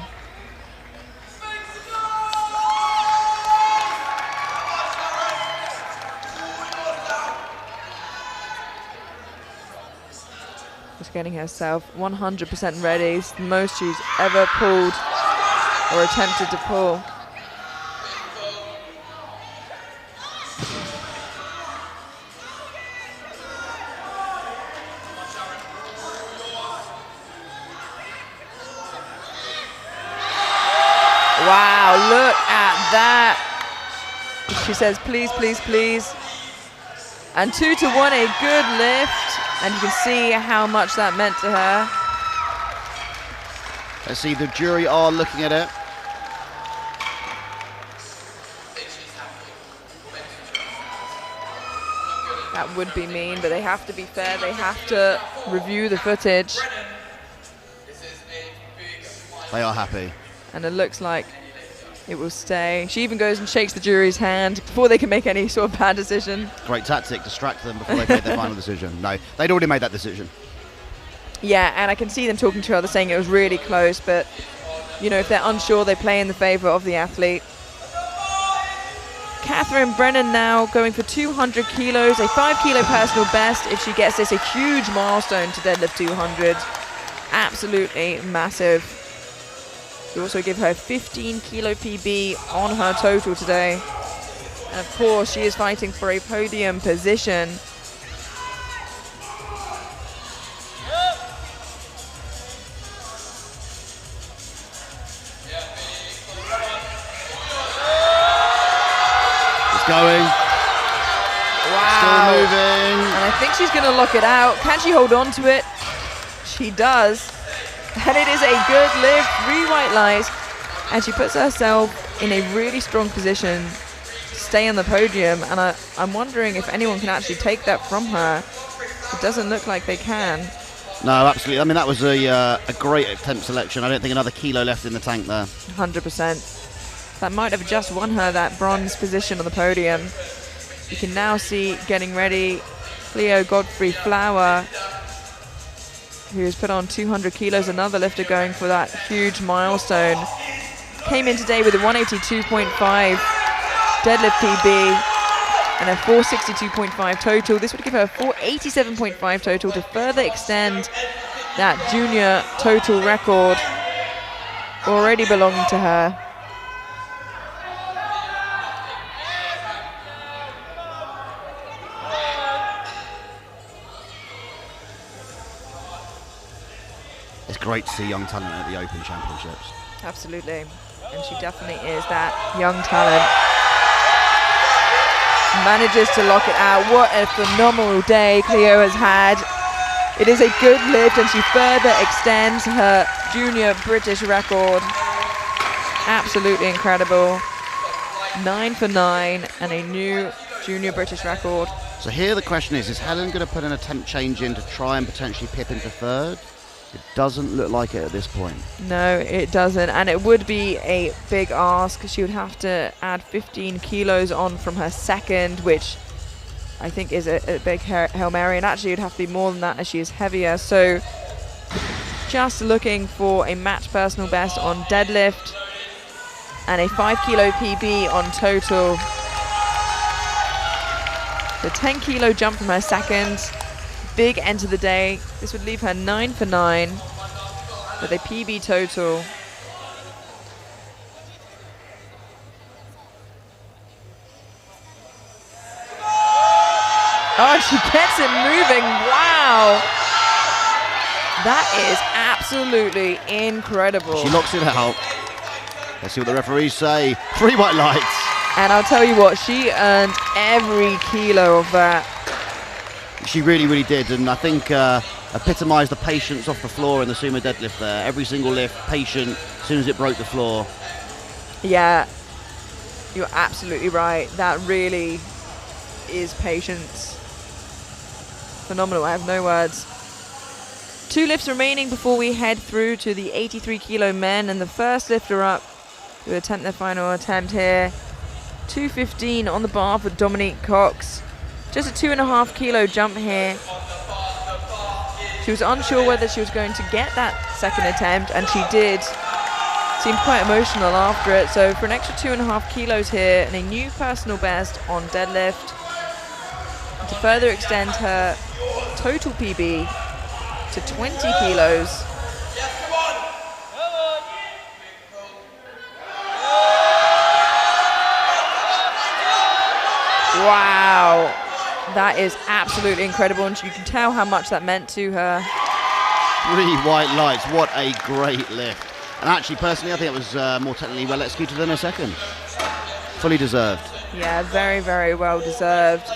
Just getting herself 100% ready. It's the most she's ever pulled or attempted to pull. Wow, look at that. She says, please, please, please. And 2 to 1, a good lift. And you can see how much that meant to her. Let's see, the jury are looking at it. That would be mean, but they have to be fair. They have to review the footage. They are happy. And it looks like it will stay. She even goes and shakes the jury's hand before they can make any sort of bad decision. Great tactic, distract them before they make their final decision. No, they'd already made that decision. Yeah, and I can see them talking to each other saying it was really close, but you know, if they're unsure, they play in the favor of the athlete. Catherine Brennan now going for 200 kilos, a 5 kilo personal best. If she gets this, a huge milestone to deadlift 200. Absolutely massive. We also give her 15 kilo PB on her total today. And of course, she is fighting for a podium position. It's going. Wow. Still moving. And I think she's going to lock it out. Can she hold on to it? She does. And it is a good lift, 3 white lights. And she puts herself in a really strong position to stay on the podium. And I'm wondering if anyone can actually take that from her. It doesn't look like they can. No, absolutely. I mean, that was a great attempt selection. I don't think another kilo left in the tank there. 100%. That might have just won her that bronze position on the podium. You can now see getting ready Cleo Godfrey Flower, who has put on 200 kilos, another lifter going for that huge milestone. Came in today with a 182.5 deadlift PB and a 462.5 total. This would give her a 487.5 total to further extend that junior total record already belonging to her. It's great to see young talent at the Open Championships. Absolutely, and she definitely is that young talent. Manages to lock it out. What a phenomenal day Cleo has had. It is a good lift, and she further extends her junior British record. Absolutely incredible. 9 for 9 and a new junior British record. So here the question is Helen going to put an attempt change in to try and potentially pip into third? It doesn't look like it at this point. No, it doesn't, and it would be a big ask. She would have to add 15 kilos on from her second, which I think is a big Hail Mary, and actually it would have to be more than that as she is heavier. So just looking for a match personal best on deadlift and a 5 kilo PB on total. The 10 kilo jump from her second. Big end of the day. This would leave her 9 for 9 with a PB total. Oh, she gets it moving. Wow. That is absolutely incredible. She locks it out. Let's see what the referees say. 3 white lights. And I'll tell you what, she earned every kilo of that. She really, really did, and I think epitomised the patience off the floor in the sumo deadlift there. Every single lift, patient, as soon as it broke the floor. Yeah, you're absolutely right. That really is patience. Phenomenal, I have no words. 2 lifts remaining before we head through to the 83 kilo men, and the first lifter up to attempt their final attempt here. 215 on the bar for Dominique Cox. Just a 2.5 kilo jump here. She was unsure whether she was going to get that second attempt, and she did. Seemed quite emotional after it. So for an extra 2.5 kilos here and a new personal best on deadlift to further extend her total PB to 20 kilos. Wow. That is absolutely incredible, and you can tell how much that meant to her. 3 white lights, what a great lift. And actually, personally, I think it was more technically well executed than her second. Fully deserved. Yeah, very, very well deserved.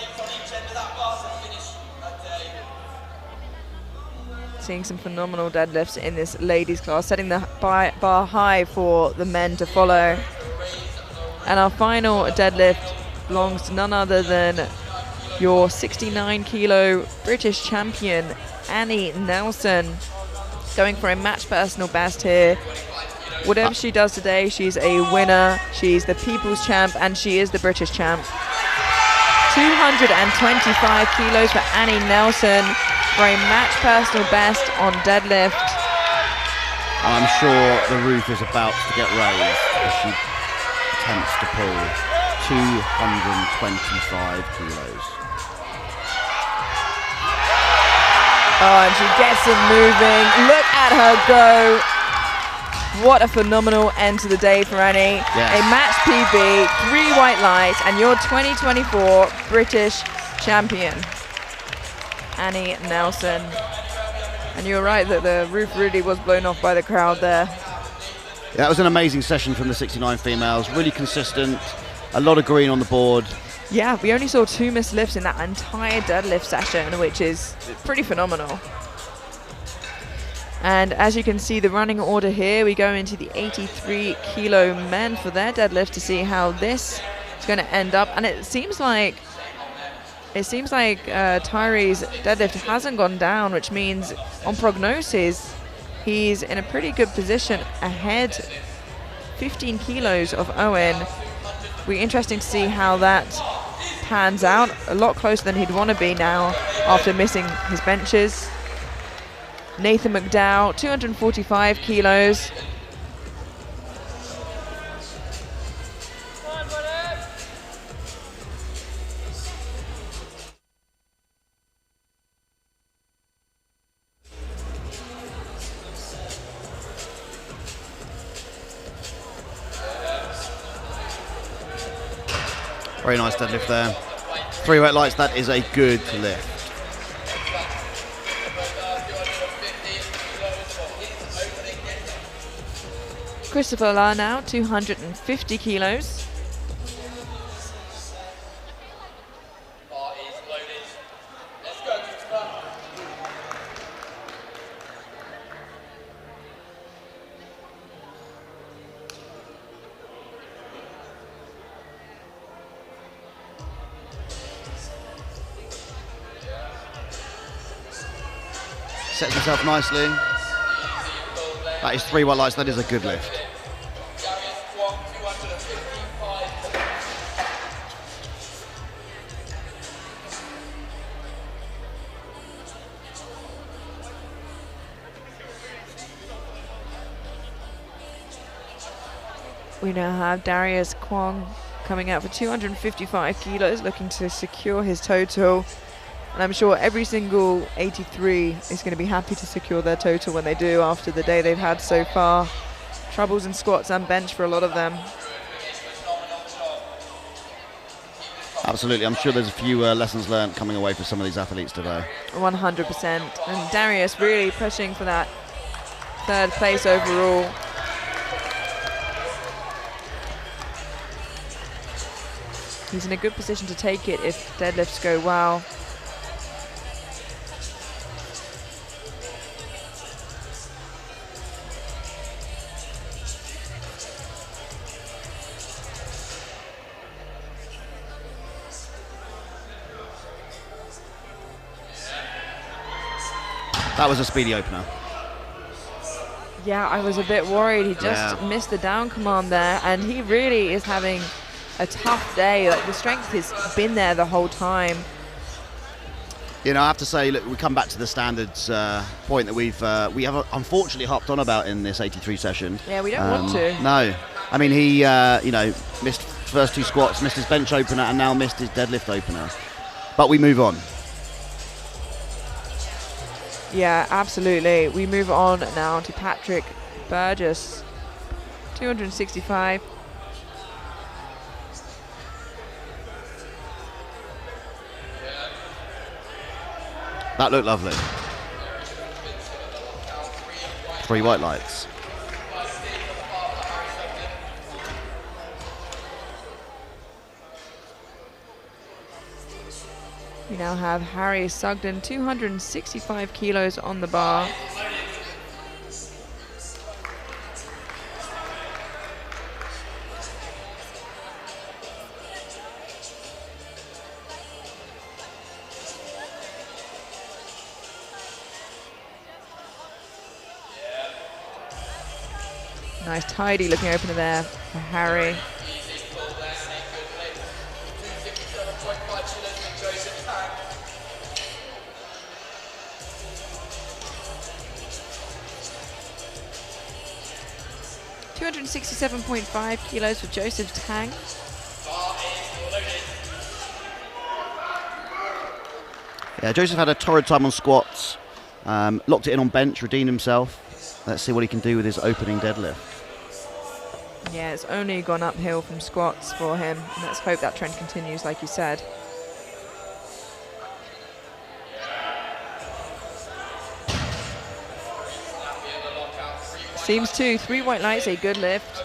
Seeing some phenomenal deadlifts in this ladies class, setting the bar high for the men to follow. And our final deadlift belongs to none other than your 69 kilo British champion, Annie Nelson, going for a match personal best here. Whatever she does today, she's a winner. She's the people's champ, and she is the British champ. 225 kilos for Annie Nelson for a match personal best on deadlift. I'm sure the roof is about to get raised as she attempts to pull 225 kilos. Oh, and she gets it moving. Look at her go. What a phenomenal end to the day for Annie. Yes. A match PB, 3 white lights, and your 2024 British champion, Annie Nelson. And you're right that the roof really was blown off by the crowd there. Yeah, that was an amazing session from the 69 females. Really consistent. A lot of green on the board. Yeah, we only saw 2 missed lifts in that entire deadlift session, which is pretty phenomenal. And as you can see, the running order here, we go into the 83 kilo men for their deadlift to see how this is going to end up. And it seems like Tyree's deadlift hasn't gone down, which means on prognosis, he's in a pretty good position ahead 15 kilos of Owen. Will be interesting to see how that pans out. A lot closer than he'd want to be now after missing his benches. Nathan McDowell, 245 kilos. Very nice deadlift there. 3 wet lights, that is a good lift. Christopher La now, 250 kilos. Sets himself nicely. That is 3 white lights, that is a good lift. We now have Darius Kwong coming out for 255 kilos, looking to secure his total. And I'm sure every single 83 is going to be happy to secure their total when they do after the day they've had so far. Troubles in squats and bench for a lot of them. Absolutely, I'm sure there's a few lessons learned coming away for some of these athletes today. 100%. And Darius really pushing for that 3rd place overall. He's in a good position to take it if deadlifts go well. That was a speedy opener. Yeah, I was a bit worried. He just missed the down command there, and he really is having a tough day. Like, the strength has been there the whole time. You know, I have to say, look, we come back to the standards point that we have unfortunately hopped on about in this 83 session. Yeah, we don't want to. No, I mean he, missed first 2 squats, missed his bench opener, and now missed his deadlift opener. But we move on. Yeah, absolutely. We move on now to Patrick Burgess, 265. That looked lovely. 3 white lights. We now have Harry Sugden, 265 kilos on the bar. Nice tidy looking opener there for Harry. $267.5 kilos for Joseph Tang. Yeah, Joseph had a torrid time on squats, locked it in on bench, redeemed himself. Let's see what he can do with his opening deadlift. Yeah, it's only gone uphill from squats for him. And let's hope that trend continues, like you said. Seems to. 3 white lights, a good lift.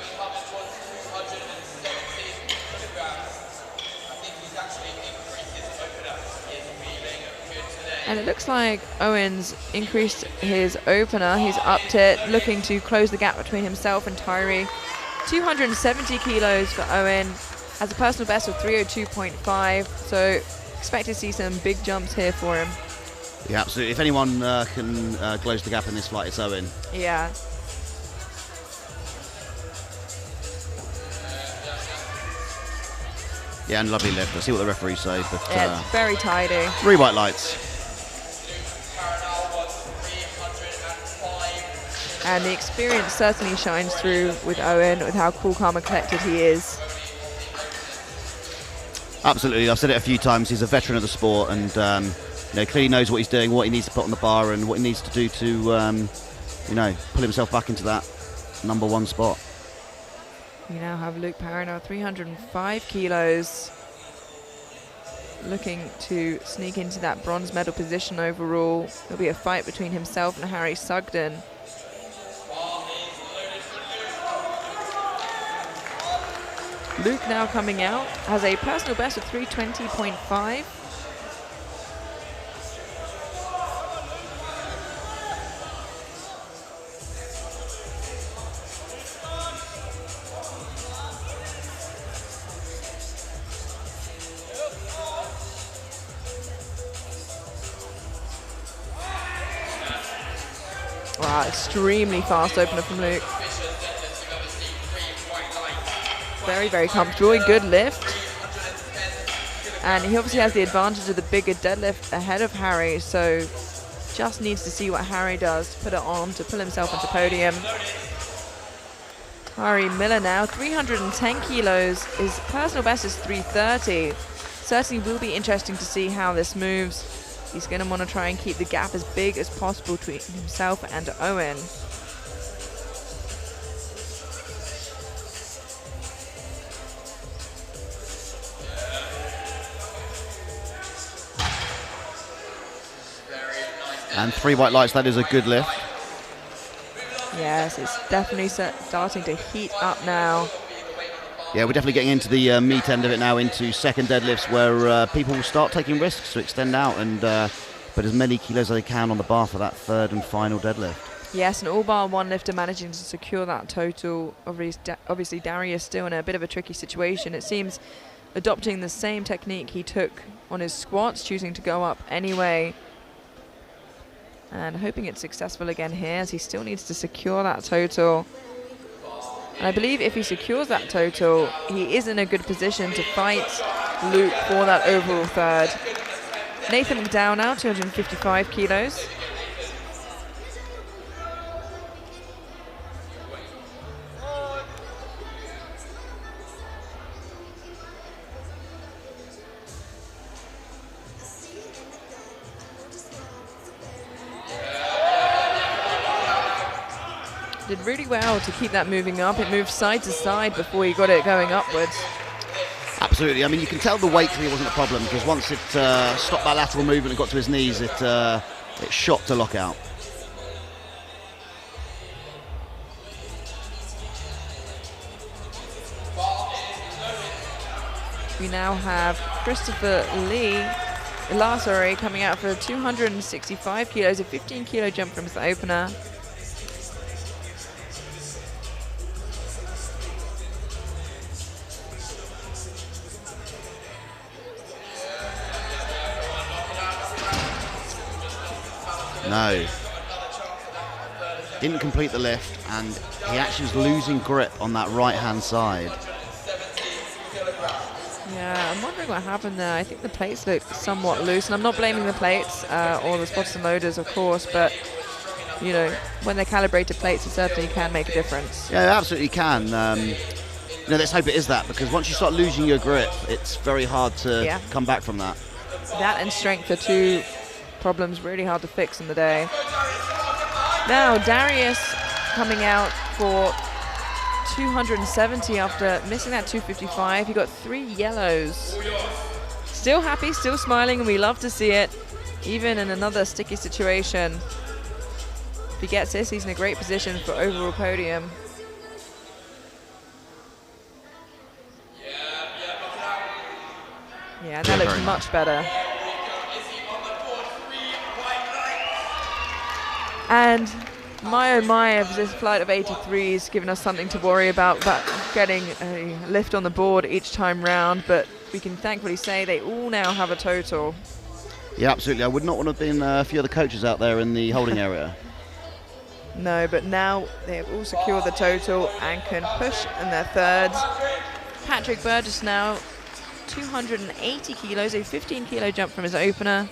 And it looks like Owen's increased his opener. He's upped it, looking to close the gap between himself and Tyree. 270 kilos for Owen. Has a personal best of 302.5. So expect to see some big jumps here for him. Yeah, absolutely. If anyone can close the gap in this flight, it's Owen. Yeah. Yeah, and lovely lift. Let's see what the referees say. But Yeah, it's very tidy. 3 white lights. And the experience certainly shines through with Owen, with how cool, calm and collected he is. Absolutely. I've said it a few times. He's a veteran of the sport and clearly knows what he's doing, what he needs to put on the bar and what he needs to do to, pull himself back into that #1 spot. We now have Luke Parano, 305 kilos, looking to sneak into that bronze medal position overall. There'll be a fight between himself and Harry Sugden. Luke now coming out, has a personal best of 320.5. Wow, extremely fast opener from Luke. Very, very comfortable, a good lift. And he obviously has the advantage of the bigger deadlift ahead of Harry, so just needs to see what Harry does to put it on to pull himself onto podium. Harry Miller now, 310 kilos. His personal best is 330. Certainly will be interesting to see how this moves. He's going to want to try and keep the gap as big as possible between himself and Owen. And 3 white lights, that is a good lift. Yes, it's definitely starting to heat up now. Yeah, we're definitely getting into the meat end of it now, into second deadlifts where people will start taking risks to extend out and put as many kilos as they can on the bar for that third and final deadlift. Yes, and all bar one lifter managing to secure that total. Obviously, Darius still in a bit of a tricky situation. It seems adopting the same technique he took on his squats, choosing to go up anyway. And hoping it's successful again here, as he still needs to secure that total. And I believe if he secures that total, he is in a good position to fight Luke for that overall third. Nathan McDowell now, 255 kilos. Did really well to keep that moving up. It moved side to side before he got it going upwards. Absolutely. I mean, you can tell the weight clear wasn't a problem because once it stopped that lateral movement and got to his knees, it shot to lockout. We now have Christopher Lar, coming out for 265 kilos, a 15 kilo jump from his opener. No. Didn't complete the lift, and he actually was losing grip on that right-hand side. Yeah, I'm wondering what happened there. I think the plates look somewhat loose, and I'm not blaming the plates or the spotters and loaders, of course, but when they're calibrated plates, it certainly can make a difference. Yeah, it absolutely can. Let's hope it is that, because once you start losing your grip, it's very hard to come back from that. That and strength are two problems really hard to fix in the day. Now Darius coming out for 270 after missing that 255. He got 3 yellows. Still happy, still smiling, and we love to see it, even in another sticky situation. If he gets this, he's in a great position for overall podium. Yeah, and that looks much better. And my oh my, if this flight of 83's given us something to worry about getting a lift on the board each time round, but we can thankfully say they all now have a total. Yeah, absolutely. I would not want to have been a few of the coaches out there in the holding area. No, but now they have all secured the total and can push in their thirds. Patrick Burgess now 280 kilos, a 15 kilo jump from his opener.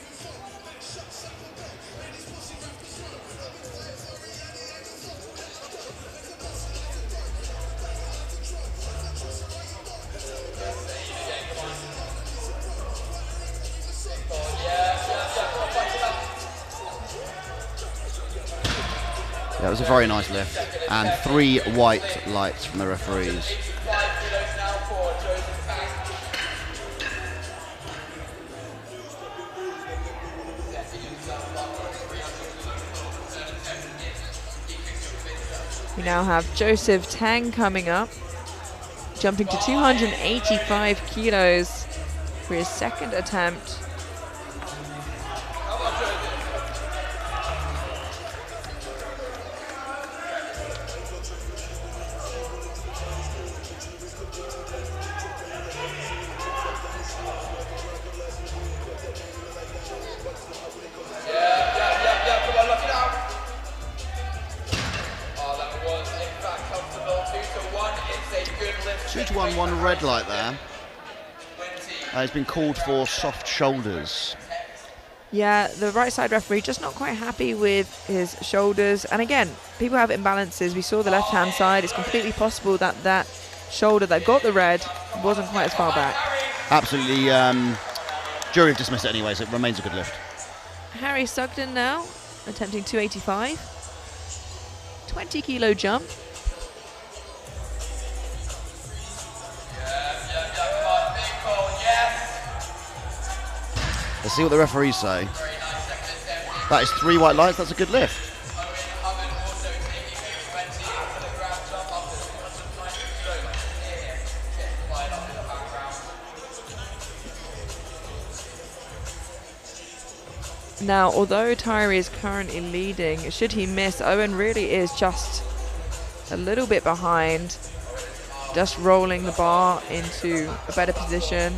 That was a very nice lift, and 3 white lights from the referees. We now have Joseph Tang coming up, jumping to 285 kilos for his second attempt. One red light there. He's been called for soft shoulders. Yeah, the right side referee just not quite happy with his shoulders. And again, people have imbalances. We saw the left hand side. It's completely possible that that shoulder that got the red wasn't quite as far back. Absolutely. Jury have dismissed it anyway, so it remains a good lift. Harry Sugden now attempting 285. 20 kilo jump. Let's see what the referees say. That is 3 white lights. That's a good lift. Now, although Tyree is currently leading, should he miss, Owen really is just a little bit behind, just rolling the bar into a better position,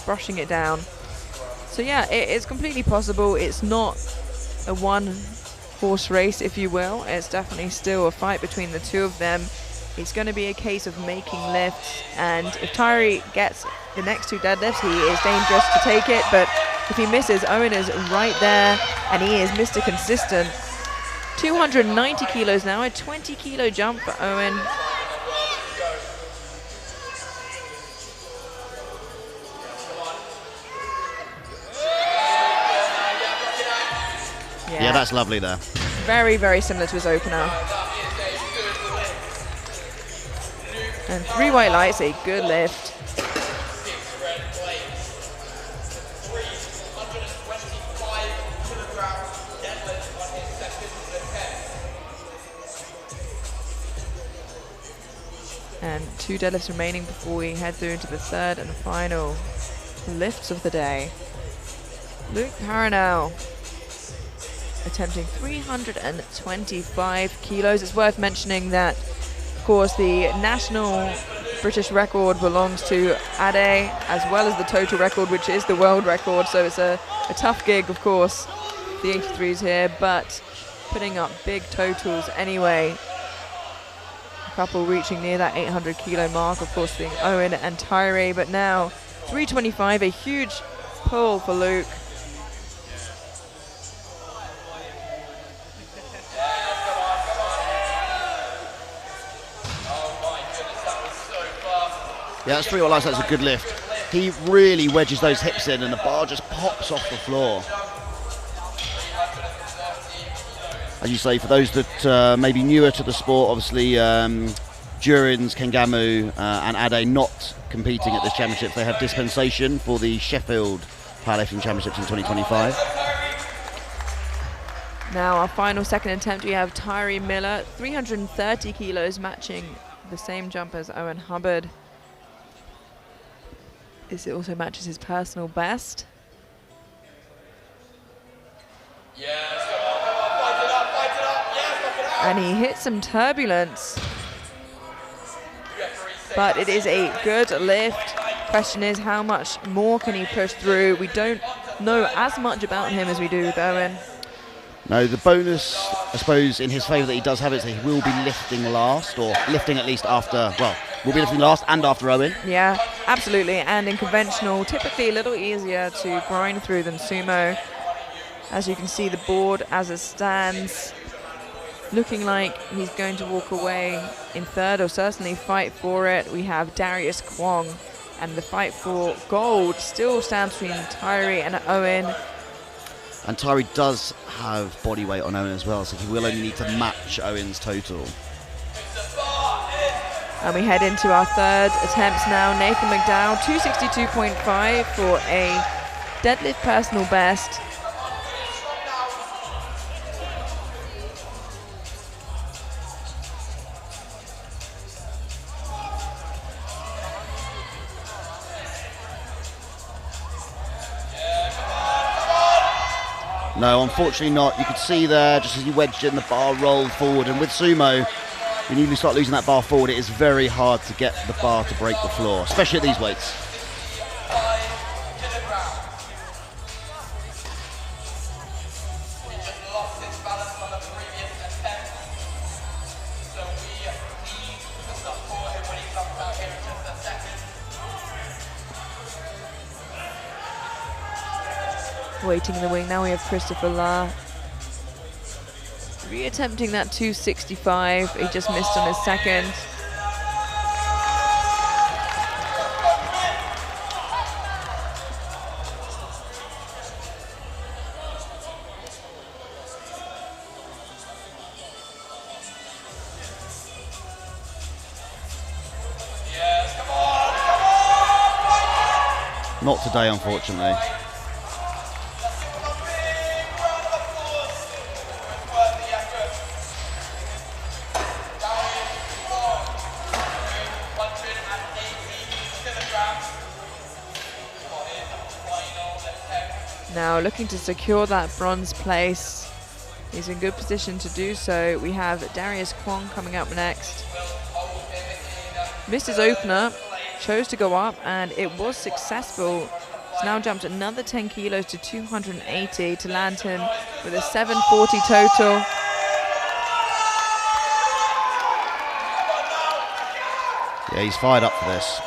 brushing it down. So yeah, it's completely possible. It's not a one-horse race, if you will. It's definitely still a fight between the two of them. It's going to be a case of making lifts, and if Tyree gets the next 2 deadlifts, he is dangerous to take it, but if he misses, Owen is right there, and he is Mr. Consistent. 290 kilos now, a 20 kilo jump for Owen. Yeah, that's lovely there. Very, very similar to his opener. And 3 white lights, a good lift. And 2 deadlifts remaining before we head through into the third and final lifts of the day. Luke Paranel attempting 325 kilos. It's worth mentioning that, of course, the national British record belongs to Ade, as well as the total record, which is the world record. So it's a tough gig, of course, the 83s here, but putting up big totals anyway. A couple reaching near that 800 kilo mark, of course, being Owen and Tyree, but now 325, a huge pull for Luke. Yeah, that's 3 white lights. That's a good lift. He really wedges those hips in, and the bar just pops off the floor. As you say, for those that may be newer to the sport, obviously Durins, Kengamu and Ade not competing at this championship. They have dispensation for the Sheffield Powerlifting Championships in 2025. Now our final second attempt, we have Tyree Miller, 330 kilos, matching the same jump as Owen Hubbard. This also matches his personal best. Yes, come on, fight it up, fight it up. And he hit some turbulence. But it is a good lift. Question is, how much more can he push through? We don't know as much about him as we do with Owen. No, the bonus, I suppose, in his favour that he does have is that he will be lifting last, or lifting at least after, well, will be lifting last and after Owen. Yeah, absolutely. And in conventional, typically a little easier to grind through than sumo. As you can see, the board as it stands, looking like he's going to walk away in third, or certainly fight for it. We have Darius Kwong, and the fight for gold still stands between Tyree and Owen. And Tyree does have body weight on Owen as well, so he will only need to match Owen's total. And we head into our third attempts now. Nathan McDowell, 262.5 for a deadlift personal best. No, unfortunately not. You could see there, just as he wedged it in, the bar rolled forward. And with sumo, when you start losing that bar forward, it is very hard to get the bar to break the floor, especially at these weights. Waiting in the wing, now we have Christopher La. Reattempting that 265, he just missed on his second. Not today, unfortunately. Now looking to secure that bronze place. He's in good position to do so. We have Darius Kwong coming up next. Missed his opener, chose to go up, and it was successful. He's now jumped another 10 kilos to 280 to land him with a 740 total. Yeah, he's fired up for this.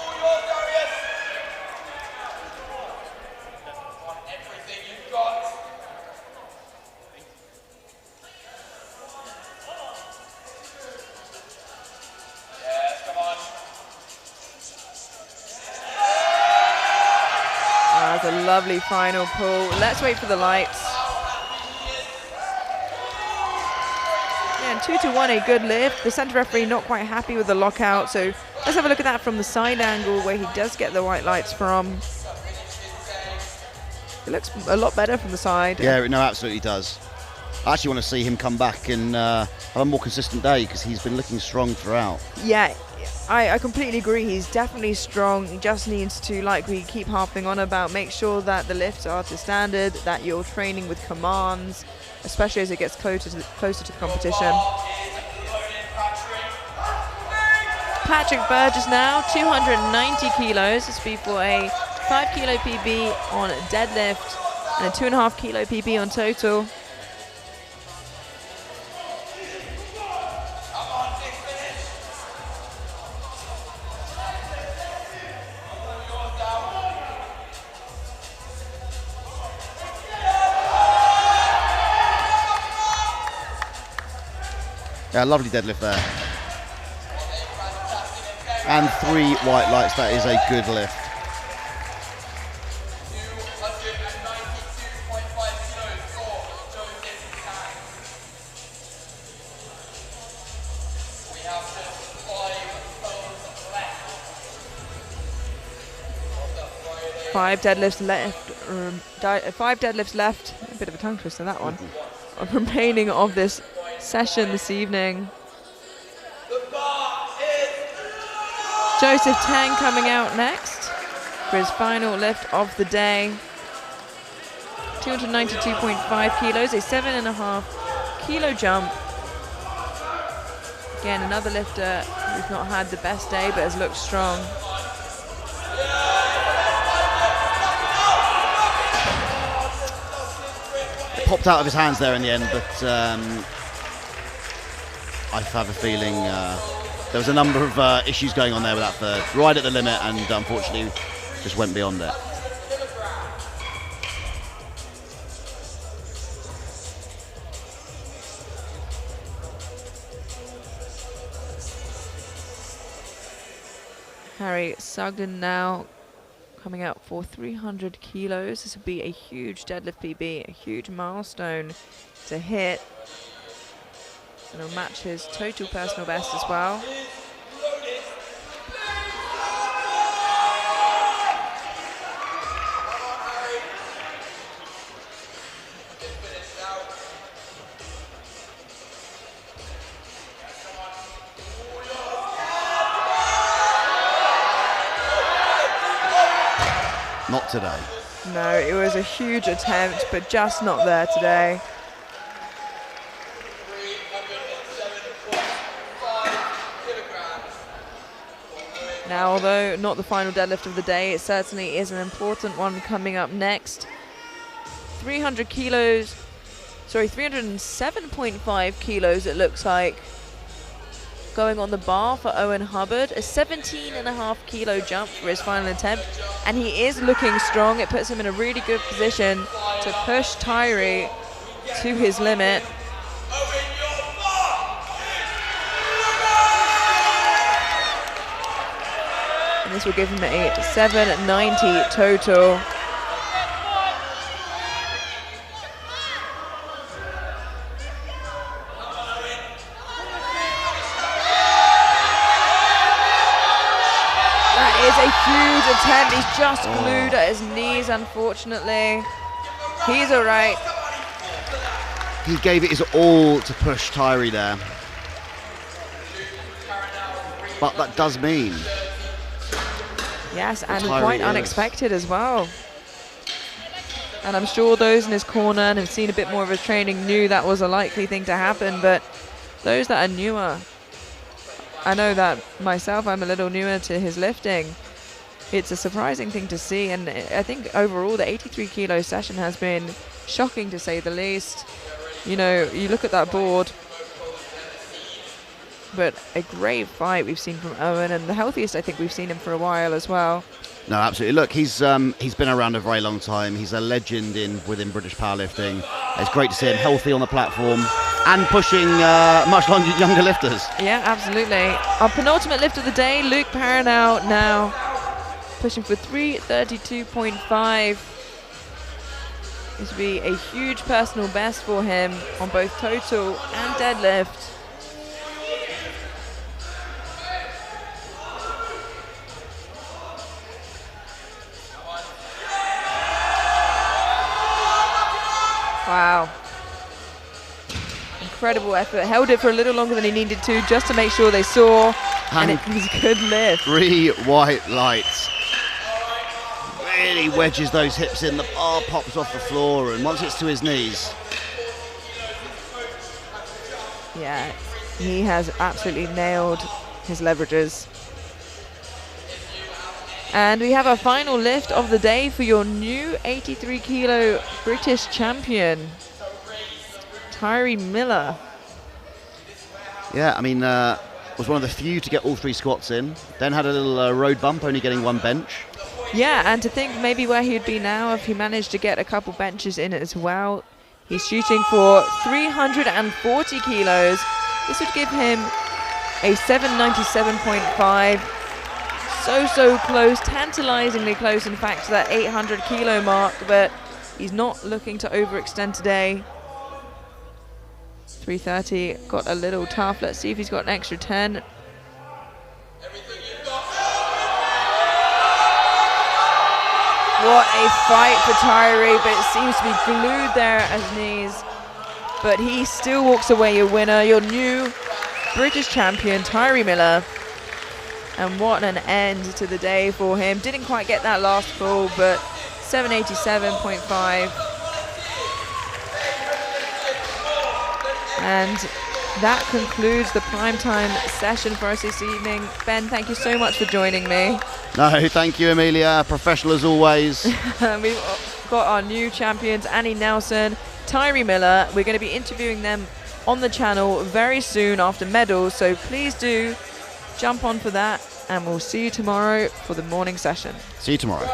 That's a lovely final pull. Let's wait for the lights. Yeah, and 2-1, a good lift. The center referee not quite happy with the lockout, so let's have a look at that from the side angle where he does get the white lights from. It looks a lot better from the side. Yeah, no, absolutely does. I actually want to see him come back and have a more consistent day, because he's been looking strong throughout. Yeah, I completely agree. He's definitely strong. He just needs to, like we keep harping on about, make sure that the lifts are to standard, that you're training with commands, especially as it gets closer to competition. Patrick Burgess now, 290 kilos. This will be for a 5 kilo PB on deadlift and a 2.5 kilo PB on total. Yeah, lovely deadlift there. And 3 white lights, that is a good lift. Five deadlifts left. A bit of a tongue twister, that one. Remaining of this session this evening. Joseph Tang coming out next for his final lift of the day. 292.5 kilos, a 7.5 kilo jump. Again, another lifter who's not had the best day, but has looked strong. It popped out of his hands there in the end, but I have a feeling there was a number of issues going on there with that third, right at the limit, and unfortunately just went beyond it. Harry Sugden now coming out for 300 kilos. This would be a huge deadlift PB, a huge milestone to hit. And it'll match his total personal best as well. Not today. No, it was a huge attempt, but just not there today. Now, although not the final deadlift of the day, it certainly is an important one coming up next. 300 kilos, sorry, 307.5 kilos it looks like. Going on the bar for Owen Hubbard, a 17.5 kilo jump for his final attempt, and he is looking strong. It puts him in a really good position to push Tyree to his limit. And this will give him a 790 total. A huge attempt. He's just glued at his knees, unfortunately. He's all right. He gave it his all to push Tyree there. But that does mean... Yes, and Tyree quite is unexpected as well. And I'm sure those in his corner and have seen a bit more of his training knew that was a likely thing to happen, but those that are newer, I know that myself, I'm a little newer to his lifting. It's a surprising thing to see, and I think overall the 83 kilo session has been shocking to say the least. You know, you look at that board, but a great fight we've seen from Owen, and the healthiest I think we've seen him for a while as well. No, absolutely. Look, he's been around a very long time. He's a legend within British powerlifting. It's great to see him healthy on the platform and pushing much younger lifters. Yeah, absolutely. Our penultimate lift of the day, Luke Paranow now pushing for 332.5. This would be a huge personal best for him on both total and deadlift. Wow. Incredible effort. Held it for a little longer than he needed to just to make sure they saw. And it was a good lift. 3 white lights. Really wedges those hips in. The bar pops off the floor, and once it's to his knees. Yeah, he has absolutely nailed his leverages. And we have our final lift of the day for your new 83 kilo British champion, Tyree Miller. Yeah, I mean, was one of the few to get all 3 squats in. Then had a little road bump, only getting 1 bench. Yeah, and to think maybe where he'd be now if he managed to get a couple benches in as well. He's shooting for 340 kilos. This would give him a 797.5. So close, tantalizingly close in fact to that 800 kilo mark, but he's not looking to overextend today. 330 got a little tough. Let's see if he's got an extra 10. What a fight for Tyree, but it seems to be glued there at his knees. But he still walks away a winner, your new British champion, Tyree Miller. And what an end to the day for him. Didn't quite get that last pull, but 787.5. And that concludes the primetime session for us this evening. Ben, thank you so much for joining me. No, thank you, Amelia. Professional as always. We've got our new champions, Annie Nelson, Tyree Miller. We're going to be interviewing them on the channel very soon after medals, so please do jump on for that, and we'll see you tomorrow for the morning session. See you tomorrow.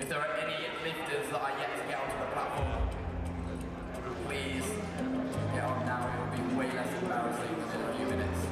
If there are any lifters that are yet to get onto the platform, please get on now. It will be way less embarrassing within a few minutes.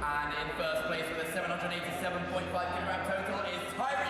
And in first place with a 787.5 kilogram total is Tyree.